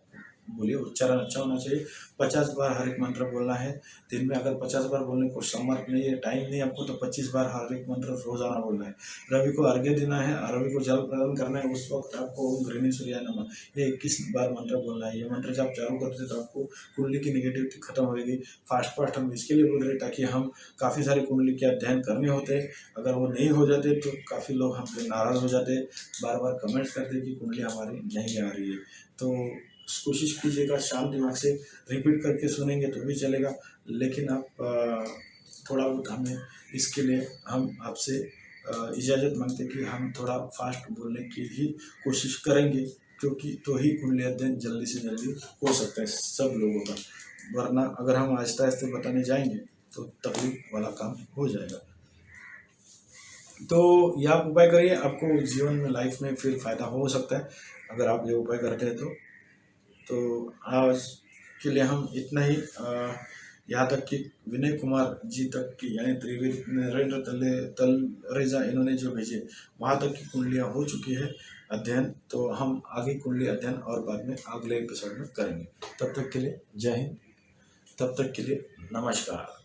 बोलिए, उच्चारण अच्छा होना चाहिए। 50 बार हर एक मंत्र बोलना है। दिन में अगर 50 बार बोलने को समर्थ नहीं है, टाइम नहीं आपको, तो 25 बार हर एक मंत्र रोजाना बोलना है। रवि को अर्घ्य देना है, रवि को जल प्रदान करना है। उस वक्त आपको ओम घृणी सूर्याय नमः ये 21 बार मंत्र बोलना है। ये मंत्र जब चालू करते तो आपको कुंडली की निगेटिविटी खत्म होगी। फास्ट हम इसके लिए बोल रहे हैं ताकि हम काफ़ी सारी कुंडली के अध्ययन करने होते हैं। अगर वो नहीं हो जाते तो काफ़ी लोग हमसे नाराज़ हो जाते, बार बार कमेंट्स करते कि कुंडली हमारी नहीं आ रही है। तो कोशिश कीजिएगा शांत दिमाग से रिपीट करके सुनेंगे तो भी चलेगा, लेकिन आप थोड़ा बहुत हमें इसके लिए हम आपसे इजाज़त मांगते कि हम थोड़ा फास्ट बोलने की ही कोशिश करेंगे, क्योंकि तो ही कुंडली अध्ययन जल्दी से जल्दी हो सकता है सब लोगों का। वरना अगर हम आहिस्ता आहिस्ता बताने जाएंगे तो तकलीफ वाला काम हो जाएगा। तो ये आप उपाय करिए, आपको जीवन में लाइफ में फिर फायदा हो सकता है अगर आप ये उपाय करते हैं तो आज के लिए हम इतना ही। यहाँ तक कि विनय कुमार जी तक की, यानी त्रिवेद नरेंद्र तलरेजा इन्होंने जो भेजे वहाँ तक की कुंडलियाँ हो चुकी है अध्ययन। तो हम आगे कुंडली अध्ययन और बाद में अगले एपिसोड में करेंगे। तब तक के लिए जय हिंद, तब तक के लिए नमस्कार।